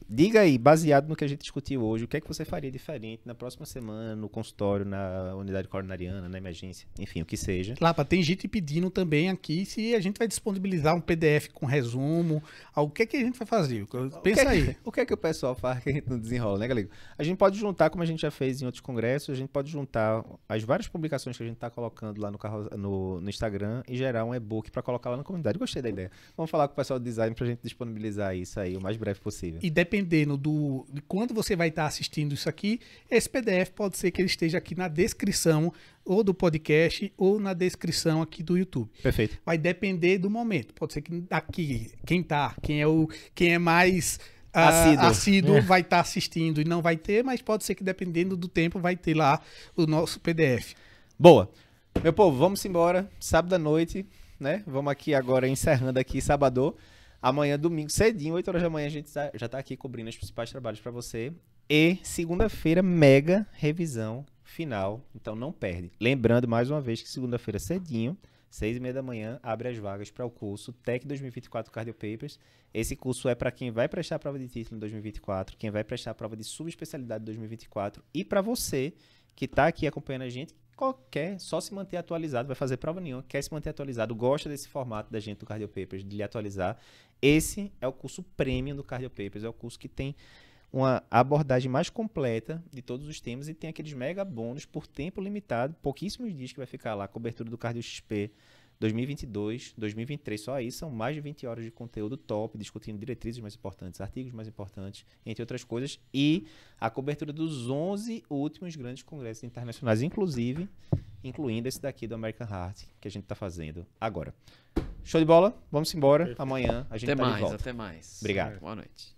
Diga aí, baseado no que a gente discutiu hoje, o que é que você faria diferente na próxima semana, no consultório, na unidade coronariana, na emergência, enfim, o que seja. Lapa, tem gente pedindo também aqui se a gente vai disponibilizar um PDF com resumo. O que é que a gente vai fazer? Pensa aí. O que é que o pessoal faz que a gente não desenrola, né, galera? A gente pode juntar, como a gente já fez em outros congressos, a gente pode juntar as várias publicações que a gente tá colocando lá no Instagram e gerar um e-book para colocar lá na comunidade. Gostei da ideia. Vamos falar com o pessoal do design pra gente disponibilizar isso aí o mais breve possível. E dependendo de quando você vai estar assistindo isso aqui, esse PDF pode ser que ele esteja aqui na descrição ou do podcast ou na descrição aqui do YouTube. Perfeito. Vai depender do momento. Pode ser que aqui, quem é mais assíduo vai estar assistindo e não vai ter, mas pode ser que dependendo do tempo vai ter lá o nosso PDF. Boa. Meu povo, vamos embora. Sábado à noite, né? Vamos aqui agora encerrando aqui sábado. Amanhã, domingo, cedinho, 8 horas da manhã, a gente já tá aqui cobrindo os principais trabalhos para você. E segunda-feira, mega revisão final. Então não perde. Lembrando mais uma vez que segunda-feira, cedinho, 6h30 da manhã, abre as vagas para o curso TEC 2024 Cardio Papers. Esse curso é para quem vai prestar a prova de título em 2024, quem vai prestar a prova de subespecialidade em 2024 e para você que está aqui acompanhando a gente, só se manter atualizado, vai fazer prova nenhuma, quer se manter atualizado, gosta desse formato da gente do Cardio Papers, de lhe atualizar. Esse é o curso premium do Cardio Papers, é o curso que tem uma abordagem mais completa de todos os temas e tem aqueles mega bônus por tempo limitado, pouquíssimos dias que vai ficar lá, cobertura do Cardio XP 2022, 2023, só aí são mais de 20 horas de conteúdo top, discutindo diretrizes mais importantes, artigos mais importantes, entre outras coisas, e a cobertura dos 11 últimos grandes congressos internacionais, incluindo esse daqui do American Heart, que a gente está fazendo agora. Show de bola? Vamos embora. Perfeito. Amanhã a gente Até tá mais, de volta. até mais. Obrigado. Boa noite.